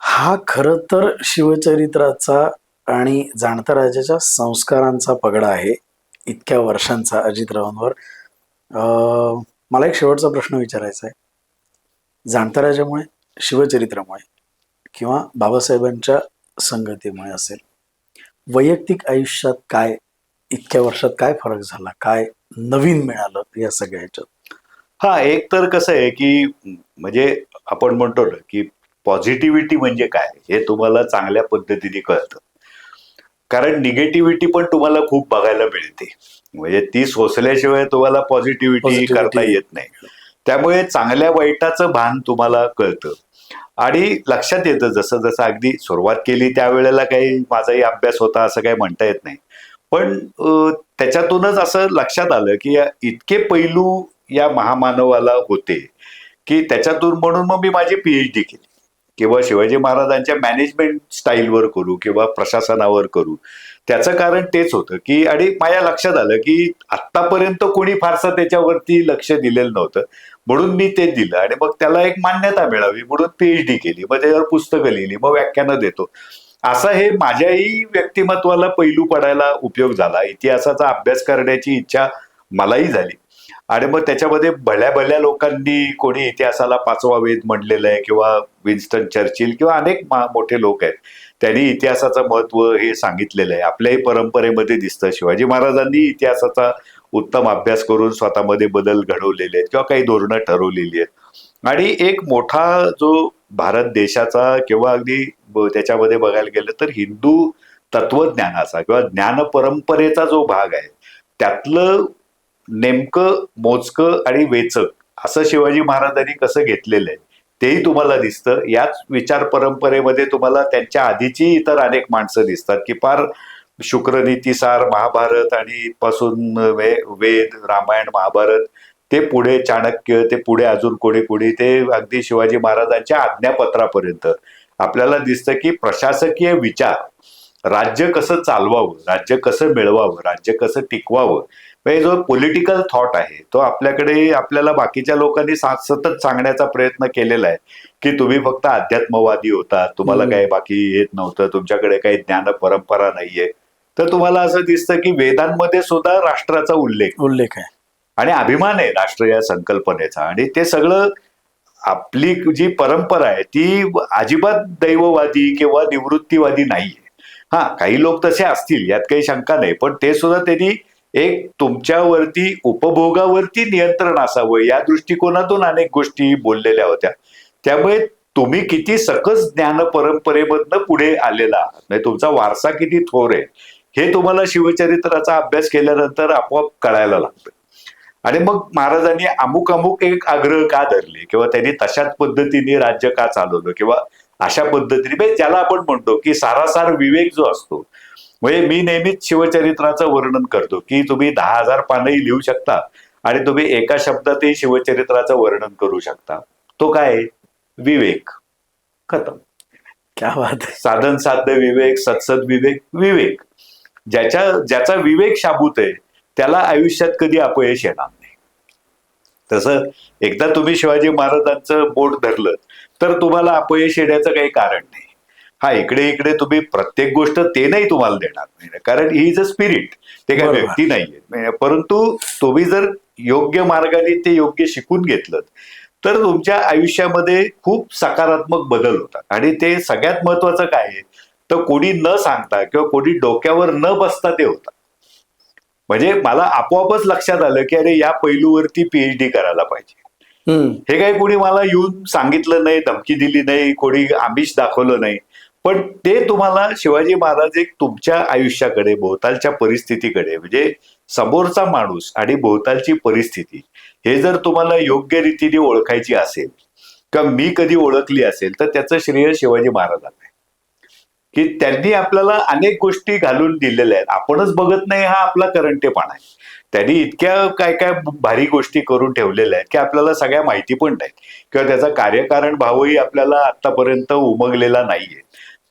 [SPEAKER 2] हा खरं तर शिवचरित्राचा आणि जाणता राजाच्या संस्कारांचा पगडा आहे इतक्या वर्षांचा अजितरावांवर. मला एक शेवटचा प्रश्न विचारायचा आहे. जाणता राजामुळे, शिवचरित्रामुळे किंवा बाबासाहेबांच्या संगतीमुळे असेल, वैयक्तिक आयुष्यात काय इतक्या वर्षात काय फरक झाला, काय नवीन मिळालं या सगळ्या ह्याच्यात?
[SPEAKER 1] हा, एक तर कसं आहे की म्हणजे आपण म्हणतो ना की पॉझिटिव्हिटी म्हणजे काय हे तुम्हाला चांगल्या पद्धतीने कळतं. कारण निगेटिव्हिटी पण तुम्हाला खूप बघायला मिळते. म्हणजे ती सोसल्याशिवाय तुम्हाला पॉझिटिव्हिटी करता येत नाही. त्यामुळे चांगल्या वाईटाचं भान तुम्हाला कळतं आणि लक्षात येतं. जसं जसं अगदी सुरुवात केली त्यावेळेला काही माझाही अभ्यास होता असं काही म्हणता येत नाही. पण त्याच्यातूनच असं लक्षात आलं की इतके पैलू या महामानवाला होते की त्याच्यातून म्हणून मग मी माझी पीएचडी केली किंवा शिवाजी महाराजांच्या मॅनेजमेंट स्टाईलवर करू किंवा प्रशासनावर करू. त्याचं कारण तेच होतं की आणि माझ्या लक्षात आलं की आत्तापर्यंत कोणी फारसं त्याच्यावरती लक्ष दिलेलं नव्हतं. म्हणून मी ते दिलं आणि मग त्याला एक मान्यता मिळावी म्हणून पीएचडी केली. मग त्याच्यावर पुस्तकं लिहिली, मग व्याख्यानं देतो. असा हे माझ्याही व्यक्तिमत्वाला पैलू पडायला उपयोग झाला. इतिहासाचा अभ्यास करण्याची इच्छा मलाही झाली आणि मग त्याच्यामध्ये भल्या भल्या लोकांनी, कोणी इतिहासाला पाचवा वेद म्हणलेलं आहे किंवा विन्स्टन चर्चिल किंवा अनेक मोठे लोक आहेत, त्यांनी इतिहासाचं महत्व हे सांगितलेलं आहे. आपल्याही परंपरेमध्ये दिसतं. शिवाजी महाराजांनी इतिहासाचा उत्तम अभ्यास करून स्वतःमध्ये बदल घडवलेले आहेत किंवा काही धोरणं ठरवलेली आहेत. आणि एक मोठा जो भारत देशाचा किंवा अगदी त्याच्यामध्ये बघायला गेलं तर हिंदू तत्वज्ञानाचा किंवा ज्ञान परंपरेचा जो भाग आहे त्यातलं नेमकं, मोजकं आणि वेचक असं शिवाजी महाराजांनी कसं घेतलेलं आहे तेही तुम्हाला दिसतं. याच विचार परंपरेमध्ये तुम्हाला त्यांच्या आधीची इतर अनेक माणसं दिसतात की फार शुक्रनीतीसार, महाभारत आणि इथपासून वेद, रामायण, महाभारत ते पुढे चाणक्य, ते पुढे अजून कोणी कोणी, ते अगदी शिवाजी महाराजांच्या आज्ञापत्रापर्यंत आपल्याला दिसतं की प्रशासकीय विचार, राज्य कसं चालवावं, राज्य कसं मिळवावं, राज्य कसं टिकवावं, म्हणजे जो पॉलिटिकल थॉट आहे तो आपल्याकडे, आपल्याला बाकीच्या लोकांनी सतत सांगण्याचा प्रयत्न केलेला आहे की तुम्ही फक्त अध्यात्मवादी होता, तुम्हाला काही बाकी येत नव्हतं, तुमच्याकडे काही ज्ञान परंपरा नाहीये. तर तुम्हाला असं दिसतं की वेदांमध्ये सुद्धा राष्ट्राचा उल्लेख
[SPEAKER 2] आहे
[SPEAKER 1] आणि अभिमान आहे राष्ट्र या संकल्पनेचा. आणि ते सगळं आपली जी परंपरा आहे ती अजिबात दैववादी किंवा निवृत्तीवादी नाहीये. हा, काही लोक तसे असतील यात काही शंका नाही, पण ते सुद्धा त्यांनी एक तुमच्यावरती उपभोगावरती नियंत्रण असावं या दृष्टिकोनातून अनेक गोष्टी बोललेल्या होत्या. त्यामुळे तुम्ही किती सकस ज्ञान परंपरेमधनं पुढे आलेला आहात, म्हणजे तुमचा वारसा किती थोर आहे हे तुम्हाला शिवचरित्राचा अभ्यास केल्यानंतर आपोआप कळायला लागतं. आणि मग महाराजांनी अमुक अमुक एक आग्रह का धरले किंवा त्यांनी तशाच पद्धतीने राज्य का चालवलं किंवा अशा पद्धतीने, ज्याला आपण म्हणतो की सारासार विवेक जो असतो. म्हणजे मी नेहमीच शिवचरित्राचं वर्णन करतो की तुम्ही 10,000 पानही लिहू शकता आणि तुम्ही एका शब्दातही शिवचरित्राचं वर्णन करू शकता. तो काय? विवेक. खतम.
[SPEAKER 2] क्या बात आहे.
[SPEAKER 1] साधन साध्य विवेक, सत्सद विवेक, विवेक. ज्याचा विवेक शाबूत आहे त्याला आयुष्यात कधी अपयश येणार नाही. तसं एकदा तुम्ही शिवाजी महाराजांचं बोट धरलं तर तुम्हाला अपयश येण्याचं काही कारण नाही. हा, इकडे इकडे तुम्ही प्रत्येक गोष्ट ते नाही तुम्हाला देणार नाही, कारण ही इज अ स्पिरिट, ते काही
[SPEAKER 2] बरोबर.
[SPEAKER 1] व्यक्ती नाहीये. परंतु तुम्ही जर योग्य मार्गाने ते योग्य शिकून घेतलं तर तुमच्या आयुष्यामध्ये खूप सकारात्मक बदल होतात. आणि ते सगळ्यात महत्वाचं काय आहे तर कोणी न सांगता किंवा कोणी डोक्यावर न बसता ते होतात. म्हणजे मला आपोआपच लक्षात आलं की अरे या पैलूवरती पीएचडी करायला पाहिजे. हे काही कोणी मला येऊन सांगितलं नाही, धमकी दिली नाही, कोणी आमिष दाखवलं नाही. पण ते तुम्हाला शिवाजी महाराज एक तुमच्या आयुष्याकडे, भोवतालच्या परिस्थितीकडे, म्हणजे समोरचा माणूस आणि भोवतालची परिस्थिती हे जर तुम्हाला योग्य रीतीने ओळखायची असेल किंवा मी कधी ओळखली असेल तर त्याचं श्रेय शिवाजी महाराजांना आहे. की त्यांनी आपल्याला अनेक गोष्टी घालून दिलेल्या आहेत, आपणच बघत नाही, हा आपला करंटेपणा आहे. त्यांनी इतक्या काय काय भारी गोष्टी करून ठेवलेल्या आहेत की आपल्याला सगळ्या माहिती पण नाहीत किंवा त्याचा कार्यकारण भावही आपल्याला आतापर्यंत उमगलेला नाहीये.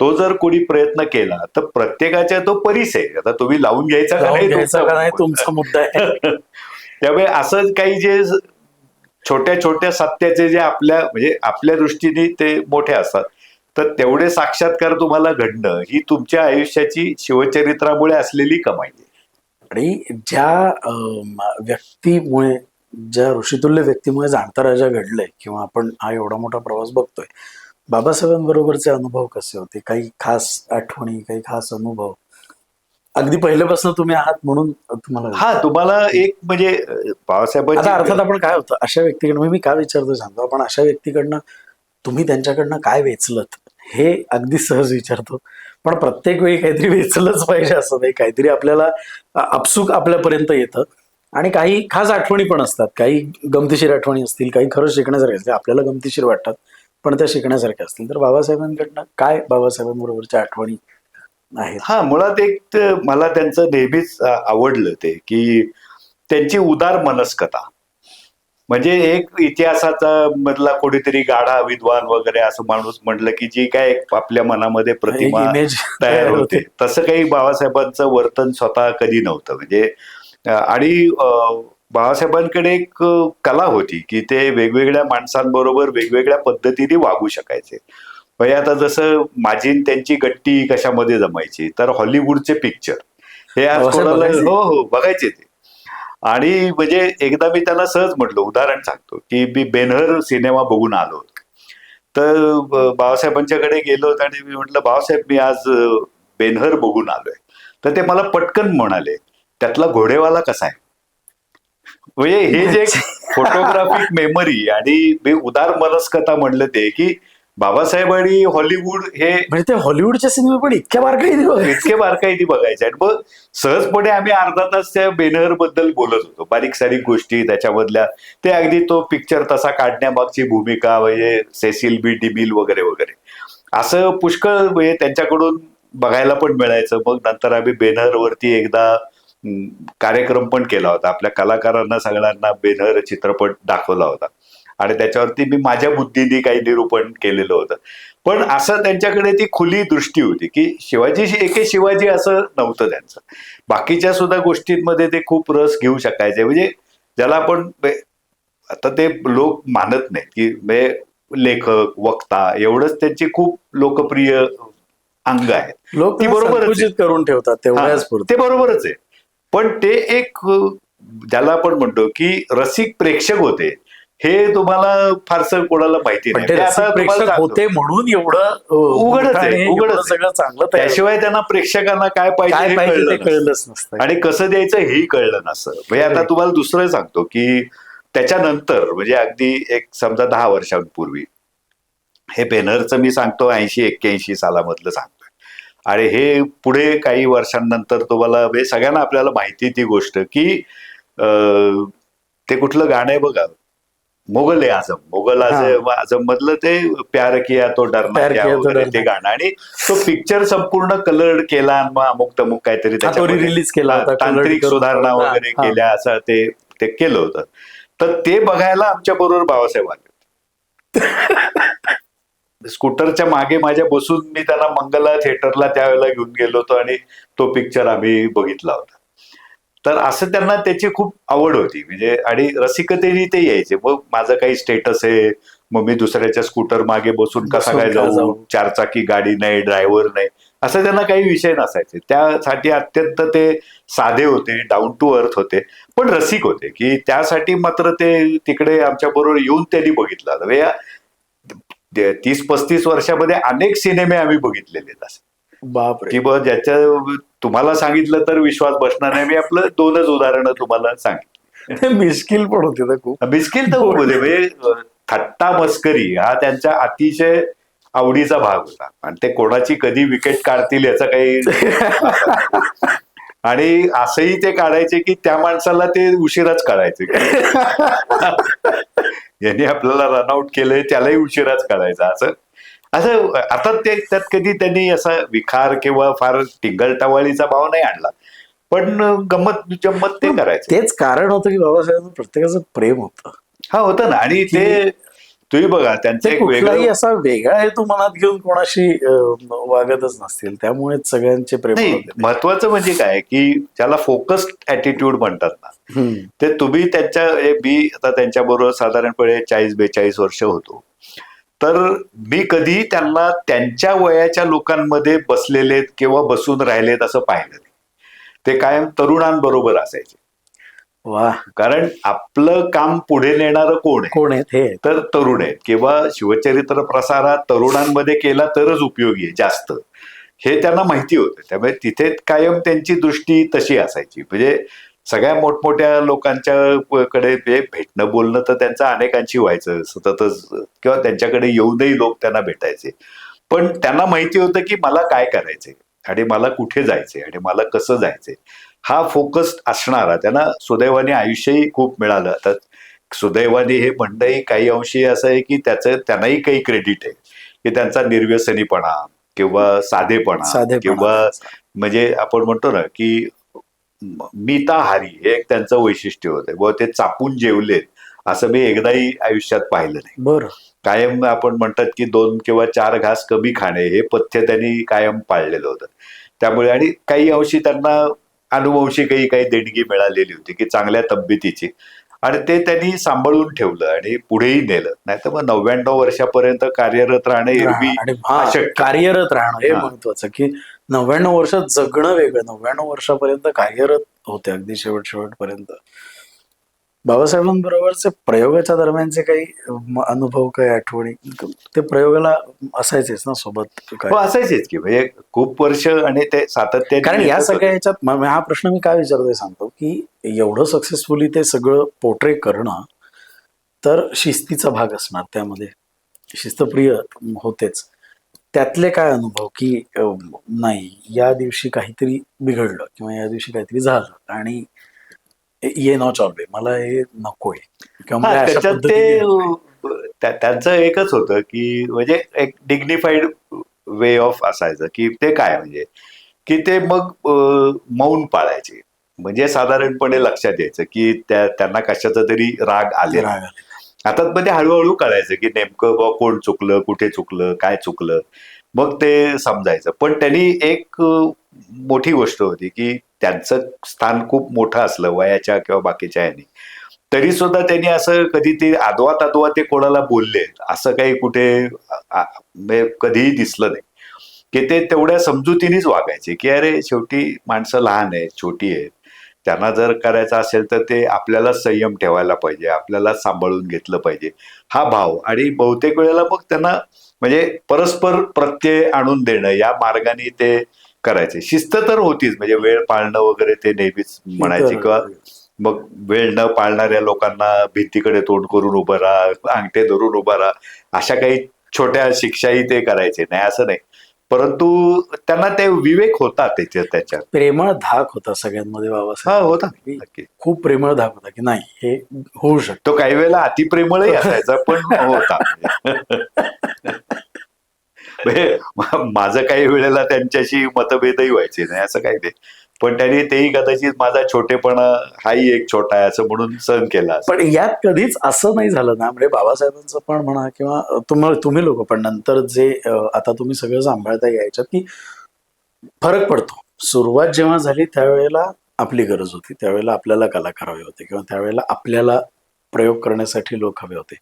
[SPEAKER 1] तो जर कोणी प्रयत्न केला तर प्रत्येकाच्या तो परीस आहे. आता तुम्ही लावून घ्यायचा का नाही
[SPEAKER 2] तुमचा मुद्दा आहे.
[SPEAKER 1] त्यामुळे असं काही जे छोट्या छोट्या सत्याचे जे म्हणजे आपल्या दृष्टीने ते मोठे असतात, तर तेवढे साक्षात्कार तुम्हाला घडणं ही तुमच्या आयुष्याची शिवचरित्रामुळे असलेली कमाई आहे.
[SPEAKER 2] आणि ज्या व्यक्तीमुळे, ज्या ऋषितुल्य व्यक्तीमुळे जाणता राजा घडलंय किंवा आपण हा एवढा मोठा प्रवास बघतोय, बाबासाहेबांबरोबरचे अनुभव कसे होते? काही खास आठवणी, काही खास अनुभव? अगदी पहिल्यापासून तुम्ही आहात म्हणून तुम्हाला.
[SPEAKER 1] हा, तुम्हाला एक म्हणजे बाबासाहेबांची
[SPEAKER 2] आता अर्थात आपण काय होतं अशा व्यक्तीकडनं, मी का विचारतो सांगतो, आपण अशा व्यक्तीकडनं तुम्ही त्यांच्याकडनं काय वेचलत हे अगदी सहज विचारतो. पण प्रत्येक वेळी काहीतरी वेचलंच पाहिजे असं नाही, काहीतरी आपल्याला आपसूक आपल्यापर्यंत येतं. आणि काही खास आठवणी पण असतात, काही गमतीशीर आठवणी असतील, काही खरंच शिकण्यासारखे असतील, आपल्याला गमतीशीर वाटतात पण त्या शिकण्यासारख्या असतील. तर बाबासाहेबांकडनं काय बाबासाहेबांबरोबरच्या आठवणी आहेत?
[SPEAKER 1] हा, मुळात एक मला त्यांचं नेहमीच आवडलं ते की त्यांची उदार मनस्कता. म्हणजे एक इतिहासाचा मधला कोणीतरी गाढा विद्वान वगैरे असं माणूस म्हटलं की जी काय आपल्या मनामध्ये प्रतिमा
[SPEAKER 2] इमेज
[SPEAKER 1] तयार होते, तसं काही बाबासाहेबांचं वर्तन स्वतः कधी नव्हतं. म्हणजे आणि बाबासाहेबांकडे एक कला होती की ते वेगवेगळ्या माणसांबरोबर वेगवेगळ्या पद्धतीने वागू शकायचे. म्हणजे आता जसं माझी त्यांची गट्टी कशामध्ये जमायची, तर हॉलिवूडचे पिक्चर हे आज कोणाला हो बघायचे ते. आणि म्हणजे एकदा मी त्यांना सहज म्हटलं, उदाहरण सांगतो की मी बेनहर सिनेमा बघून आलो. तर बाबासाहेबांच्याकडे गेलो आणि मी म्हटलं, बाबासाहेब मी आज बेनहर बघून आलोय. तर ते मला पटकन म्हणाले, त्यातला घोडेवाला कसा आहे? म्हणजे हे जे फोटोग्राफिक मेमरी आणि उदार मनस्कता म्हणलं ते की बाबासाहेब आणि हॉलिवूड हे
[SPEAKER 2] म्हणजे ते हॉलिवूडचे सिनेमे पण इतक्या
[SPEAKER 1] बारकाईने बघायचे. आणि मग सहजपणे आम्ही अर्धा तास त्या बेनहर बद्दल बोलत होतो, बारीक सारीक गोष्टी त्याच्यामधल्या, ते अगदी तो पिक्चर तसा काढण्यामागची भूमिका, म्हणजे सेसिल बी डिमिल वगैरे वगैरे असं पुष्कळ म्हणजे त्यांच्याकडून बघायला पण मिळायचं. मग नंतर आम्ही बेनहरवरती एकदा कार्यक्रम पण केला होता, आपल्या कलाकारांना सगळ्यांना बेनहर चित्रपट दाखवला होता आणि त्याच्यावरती मी माझ्या बुद्धीने काही निरूपण केलेलं होतं. पण असं त्यांच्याकडे ती खुली दृष्टी होती की शिवाजी असं नव्हतं त्यांचं. बाकीच्या सुद्धा गोष्टींमध्ये ते खूप रस घेऊ शकायचे. म्हणजे ज्याला आपण आता ते लोक मानत नाहीत की लेखक, वक्ता एवढंच त्यांची खूप लोकप्रिय अंग आहेत.
[SPEAKER 2] लोक
[SPEAKER 1] ती बरोबरच
[SPEAKER 2] करून ठेवतात तेवढ्याच
[SPEAKER 1] ते बरोबरच आहे. पण ते एक ज्याला आपण म्हणतो की रसिक प्रेक्षक होते, हे तुम्हाला फारसं कोणाला माहिती नाही.
[SPEAKER 2] प्रेक्षक होते म्हणून एवढं
[SPEAKER 1] उघडच आहे
[SPEAKER 2] सगळं चांगलं.
[SPEAKER 1] त्याशिवाय त्यांना प्रेक्षकांना काय पाहिजे
[SPEAKER 2] ते कळलंच नसतं
[SPEAKER 1] आणि कसं द्यायचं हेही कळलं नसतं. म्हणजे आता तुम्हाला दुसरं सांगतो की त्याच्यानंतर म्हणजे अगदी एक समजा 10 वर्षांपूर्वी हे बेनहरचं मी सांगतो 80-81 सालामधलं सांगतोय. आणि हे पुढे काही वर्षांनंतर तुम्हाला सगळ्यांना आपल्याला माहिती ती गोष्ट की ते कुठलं गाणं आहे बघा, मोगल आझम मधलं ते प्यार किया तो डरना क्या वगैरे ते गाणं. आणि तो पिक्चर संपूर्ण कलर्ड केला आणि मग अमुक तमुक काहीतरी
[SPEAKER 2] रिलीज केला,
[SPEAKER 1] तांत्रिक सुधारणा वगैरे केल्या असं ते केलं होतं. तर ते बघायला आमच्या बरोबर बाबासाहेब आले. स्कूटरच्या मागे माझ्या बसून मी त्यांना मंगला थिएटरला त्यावेळेला घेऊन गेलो होतो आणि तो पिक्चर आम्ही बघितला होता. तर असं त्यांना त्याची खूप आवड होती, म्हणजे आणि रसिकतेने ते यायचे. मग माझं काही स्टेटस आहे, मग मी दुसऱ्याच्या स्कूटर मागे बसून कसा काय जाऊ, चारचाकी गाडी नाही, ड्रायव्हर नाही, असं त्यांना काही विषय नसायचे. त्यासाठी अत्यंत ते साधे होते, डाऊन टू अर्थ होते, पण रसिक होते, की त्यासाठी मात्र ते तिकडे आमच्या बरोबर येऊन त्यांनी बघितलं. 30-35 वर्षामध्ये अनेक सिनेमे आम्ही बघितलेले आहेत असे,
[SPEAKER 2] बापरे.
[SPEAKER 1] की बघ ज्याच्या तुम्हाला सांगितलं तर विश्वास बसणार नाही. मी आपलं 2च उदाहरणं तुम्हाला सांगितली.
[SPEAKER 2] ते मिश्किल पण होते ना खूप.
[SPEAKER 1] बिस्किल तर म्हणजे थट्टा मस्करी हा त्यांचा अतिशय आवडीचा भाग होता, आणि ते कोणाची कधी विकेट काढतील याचा काही आणि असंही ते काढायचे की त्या माणसाला ते उशिराच काढायचे. यांनी आपल्याला रनआउट केलंय त्यालाही उशिराच काढायचा, असं असं अर्थात ते त्यात कधी त्यांनी असा विखार किंवा फार टिंगलटवाळीचा भाव नाही आणला, पण गंमत जम्मत ते करायचे.
[SPEAKER 2] तेच कारण होतं की बाबासाहेबांचं प्रत्येकाचं प्रेम होतं.
[SPEAKER 1] हा होतं ना, आणि ते तुम्ही बघा त्यांचं
[SPEAKER 2] ते
[SPEAKER 1] एक
[SPEAKER 2] कुठलाही
[SPEAKER 1] वेगळं
[SPEAKER 2] असा वेगळा हेतू मनात घेऊन कोणाशी वागतच नसतील, त्यामुळेच सगळ्यांचे प्रेम
[SPEAKER 1] नाही.
[SPEAKER 2] होते.
[SPEAKER 1] महत्वाचं म्हणजे काय की ज्याला फोकस्ड ऍटिट्यूड म्हणतात ना,
[SPEAKER 2] हम्म.
[SPEAKER 1] ते तुम्ही त्यांच्या मी आता त्यांच्याबरोबर साधारणपणे 40-42 वर्ष होतो, तर मी कधी त्यांना त्यांच्या वयाच्या लोकांमध्ये बसलेले किंवा बसून राहिलेत असं पाहिलं नाही. ते कायम तरुणांबरोबर असायचे,
[SPEAKER 2] वा.
[SPEAKER 1] कारण आपलं काम पुढे नेणारं कोण आहे,
[SPEAKER 2] कोण आहेत हे?
[SPEAKER 1] तर तरुण आहेत, किंवा शिवचरित्र प्रसारात तरुणांमध्ये केला तरच उपयोगी आहे जास्त, हे त्यांना माहिती होतं. त्यामुळे तिथे कायम त्यांची दृष्टी तशी असायची. म्हणजे सगळ्या मोठमोठ्या लोकांच्या कडे भेटणं बोलणं तर त्यांचं अनेकांशी व्हायचं सततच, किंवा त्यांच्याकडे येऊनही लोक त्यांना भेटायचे. पण त्यांना माहिती होतं की मला काय करायचंय आणि मला कुठे जायचंय आणि मला कसं जायचंय, हा फोकस असणारा त्यांना सुदैवाने आयुष्यही खूप मिळालं. आता सुदैवाने हे म्हणणंही काही अंशी असं आहे की त्याचं त्यांनाही काही क्रेडिट आहे, की त्यांचा निर्व्यसनीपणा किंवा साधेपणा किंवा म्हणजे आपण म्हणतो ना की मिताहारी हे एक त्यांचं वैशिष्ट्य होतं. व ते चापून जेवलेत असं मी एकदाही आयुष्यात पाहिलं नाही.
[SPEAKER 2] बरं.
[SPEAKER 1] कायम आपण म्हणतात की 2 किंवा 4 घास कमी खाणे हे पथ्य त्यांनी कायम पाळलेलं होतं. त्यामुळे आणि काही अंशी त्यांना अनुवंशिकही काही देणगी मिळालेली होती की चांगल्या तब्येतीची, आणि ते त्यांनी सांभाळून ठेवलं आणि पुढेही नेलं. नाही तर मग 99 वर्षापर्यंत कार्यरत राहणे एरवी
[SPEAKER 2] आणि कार्यरत राहणं हे महत्वाचं, की 99 वर्षात जगणं वेगळं, 99 वर्षापर्यंत कार्यरत होते अगदी शेवटपर्यंत. बाबासाहेबांबरोबरचे प्रयोगाच्या दरम्यानचे काही अनुभव, काही आठवणी, ते प्रयोगाला असायचेच ना सोबत?
[SPEAKER 1] असायचेच की, म्हणजे खूप वर्ष आणि ते सातत्याने.
[SPEAKER 2] कारण या सगळ्या ह्याच्यात हा प्रश्न मी काय विचारतोय सांगतो, की एवढं सक्सेसफुली ते सगळं पोर्ट्रे करणं, तर शिस्तीचा भाग असणार त्यामध्ये, शिस्तप्रिय होतेच. त्यातले काय अनुभव की नाही या दिवशी काहीतरी बिघडलं किंवा या दिवशी काहीतरी झालं आणि ये नॉ चॉबे, मला हे नकोय, किंवा
[SPEAKER 1] त्याच्यात ते त्यांचं एकच होतं की म्हणजे एक डिग्निफाईड वे ऑफ असायचं, की ते काय म्हणजे की ते मग मौन पाळायचे. म्हणजे साधारणपणे लक्षात यायचं की त्यांना कशाचा तरी राग आलेला. आता मग ते हळूहळू कळायचं की नेमकं कोण चुकलं, कुठे चुकलं, काय चुकलं, मग ते समजायचं. पण त्यांनी एक मोठी गोष्ट होती की त्यांचं स्थान खूप मोठं असलं वयाच्या किंवा बाकीच्या यांनी, तरी सुद्धा त्यांनी असं कधी ते आदवा ते कोणाला बोलले असं काही कुठे कधीही दिसलं नाही. की ते तेवढ्या समजुतीनेच वागायचे की अरे शेवटी माणसं लहान आहेत, छोटी आहेत, त्यांना जर करायचं असेल तर ते आपल्याला संयम ठेवायला पाहिजे, आपल्याला सांभाळून घेतलं पाहिजे, हा भाव. आणि बहुतेक वेळेला मग त्यांना म्हणजे परस्पर प्रत्यय आणून देणं या मार्गाने ते करायचे. शिस्त तर होतीच, म्हणजे वेळ पाळणं वगैरे ते नेहमीच म्हणायचे, किंवा मग वेळ न पाळणाऱ्या लोकांना भिंतीकडे तोंड करून उभं राहा, अंगठे धरून उभं राहा, अशा काही छोट्या शिक्षाही ते करायचे नाही असं नाही. परंतु त्यांना ते विवेक होता त्याच्यात.
[SPEAKER 2] प्रेमळ धाक होता सगळ्यांमध्ये बाबासाहेब.
[SPEAKER 1] होता,
[SPEAKER 2] खूप प्रेमळ धाक होता की नाही हे होऊ शकतो.
[SPEAKER 1] तो काही वेळेला अतिप्रेमळही असायचा, पण होता. माझं काही वेळेला त्यांच्याशी मतभेदही व्हायचे नाही असं काही नाही, पण त्यांनी तेही कदाचित माझा छोटेपणा हाही एक छोटा आहे असं म्हणून सहन केला असेल.
[SPEAKER 2] पण यात कधीच असं नाही झालं ना, म्हणजे बाबासाहेबांचं पण म्हणा किंवा तुम्ही लोक पण नंतर जे आता तुम्ही सगळं सांभाळता यायच्यात की फरक पडतो. सुरुवात जेव्हा झाली त्यावेळेला आपली गरज होती, त्यावेळेला आपल्याला कलाकार हवे होते किंवा त्यावेळेला आपल्याला प्रयोग करण्यासाठी लोक हवे होते.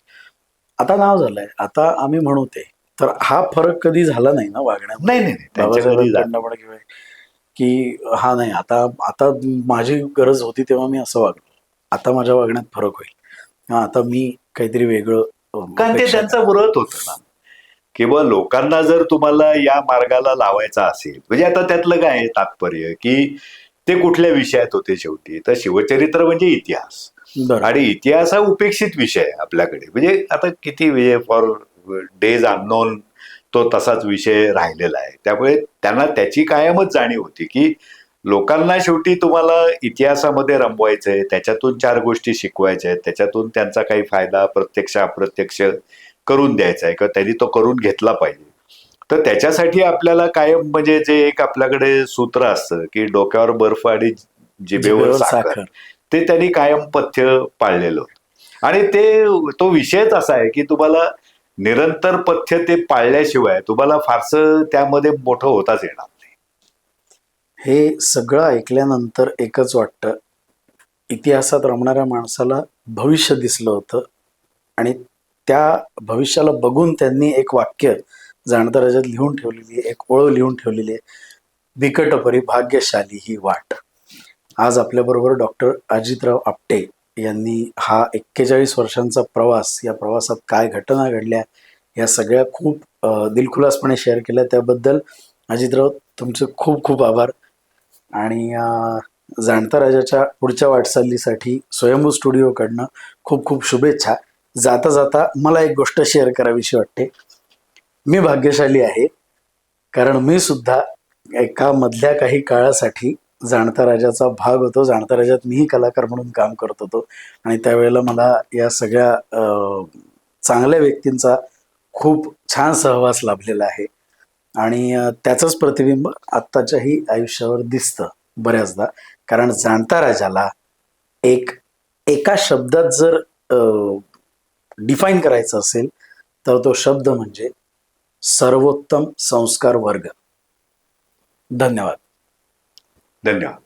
[SPEAKER 2] आता नाव झालंय, आता आम्ही म्हणू ते. तर हा फरक कधी झाला नाही ना वागण्यामध्ये
[SPEAKER 1] नाही नाही नाही, त्यांच्या कधी झालं.
[SPEAKER 2] बाबासाहेबांकडनं पण किंवा की हा नाही, आता आता माझी गरज होती तेव्हा मी असं वागलो, आता माझ्या वागण्यात फरक होईल, हा आता मी काहीतरी वेगळं
[SPEAKER 1] कारण ते
[SPEAKER 2] अपेक्षा
[SPEAKER 1] त्यांचं व्रत होतं ना, किंवा लोकांना जर तुम्हाला या मार्गाला लावायचा असेल, म्हणजे आता त्यातलं काय आहे तात्पर्य, की ते कुठल्या विषयात होते शेवटी, तर शिवचरित्र म्हणजे इतिहास,
[SPEAKER 2] बरं.
[SPEAKER 1] आणि इतिहास हा उपेक्षित विषय आहे आपल्याकडे. म्हणजे आता किती फॉर डेज अननोन तो तसाच विषय राहिलेला आहे. त्यामुळे त्यांना त्याची कायमच जाणीव होती की लोकांना शेवटी तुम्हाला इतिहासामध्ये रमवायचंय, त्याच्यातून 4 गोष्टी शिकवायच्या आहेत, त्याच्यातून त्यांचा काही फायदा प्रत्यक्ष अप्रत्यक्ष करून द्यायचा आहे किंवा त्यांनी तो करून घेतला पाहिजे. तर त्याच्यासाठी आपल्याला कायम म्हणजे जे एक आपल्याकडे सूत्र असतं की डोक्यावर बर्फ आणि जिभेवर साखर, ते त्यांनी कायम पथ्य पाळलेलं होतं. आणि तो विषयच असा आहे की तुम्हाला निरंतर पथ्य ते पाळल्याशिवाय तुम्हाला फारसं त्यामध्ये मोठं होताच येणार नाही.
[SPEAKER 2] हे सगळं ऐकल्यानंतर एकच वाटतं, इतिहासात रमणाऱ्या माणसाला भविष्य दिसलं होतं आणि त्या भविष्याला बघून त्यांनी एक वाक्य जाणत्या राजात लिहून ठेवलेली आहे, एक ओळ लिहून ठेवलेली आहे, बिकट परी भाग्यशाली ही वाट. आज आपल्याबरोबर डॉक्टर अजितराव आपटे यांनी हा 41 वर्षांचा प्रवास, या प्रवासात काय घटना घडल्या या सगळ्या खूप दिलखुलासपणे शेअर केल्या. त्याबद्दल अजितराव तुमचे खूप खूप आभार. आणि जाणता राजाच्या पुढच्या वाटचालीसाठी स्वयंभू स्टुडिओकडनं खूप खूप शुभेच्छा. जाता जाता मला एक गोष्ट शेअर करावीशी वाटते. मी भाग्यशाली आहे कारण मी सुद्धा एका मधल्या काही काळासाठी जाणता राजाचा भाग होतो. जाणता राजात मीही कलाकार म्हणून काम करत होतो आणि त्यावेळेला मला या सगळ्या चांगल्या व्यक्तींचा खूप छान सहवास लाभलेला आहे आणि त्याचंच प्रतिबिंब आत्ताच्याही आयुष्यावर दिसतं बऱ्याचदा. कारण जाणता राजाला एका शब्दात जर डिफाईन करायचं असेल तर तो शब्द म्हणजे सर्वोत्तम संस्कार वर्ग. धन्यवाद.
[SPEAKER 1] धन्यवाद.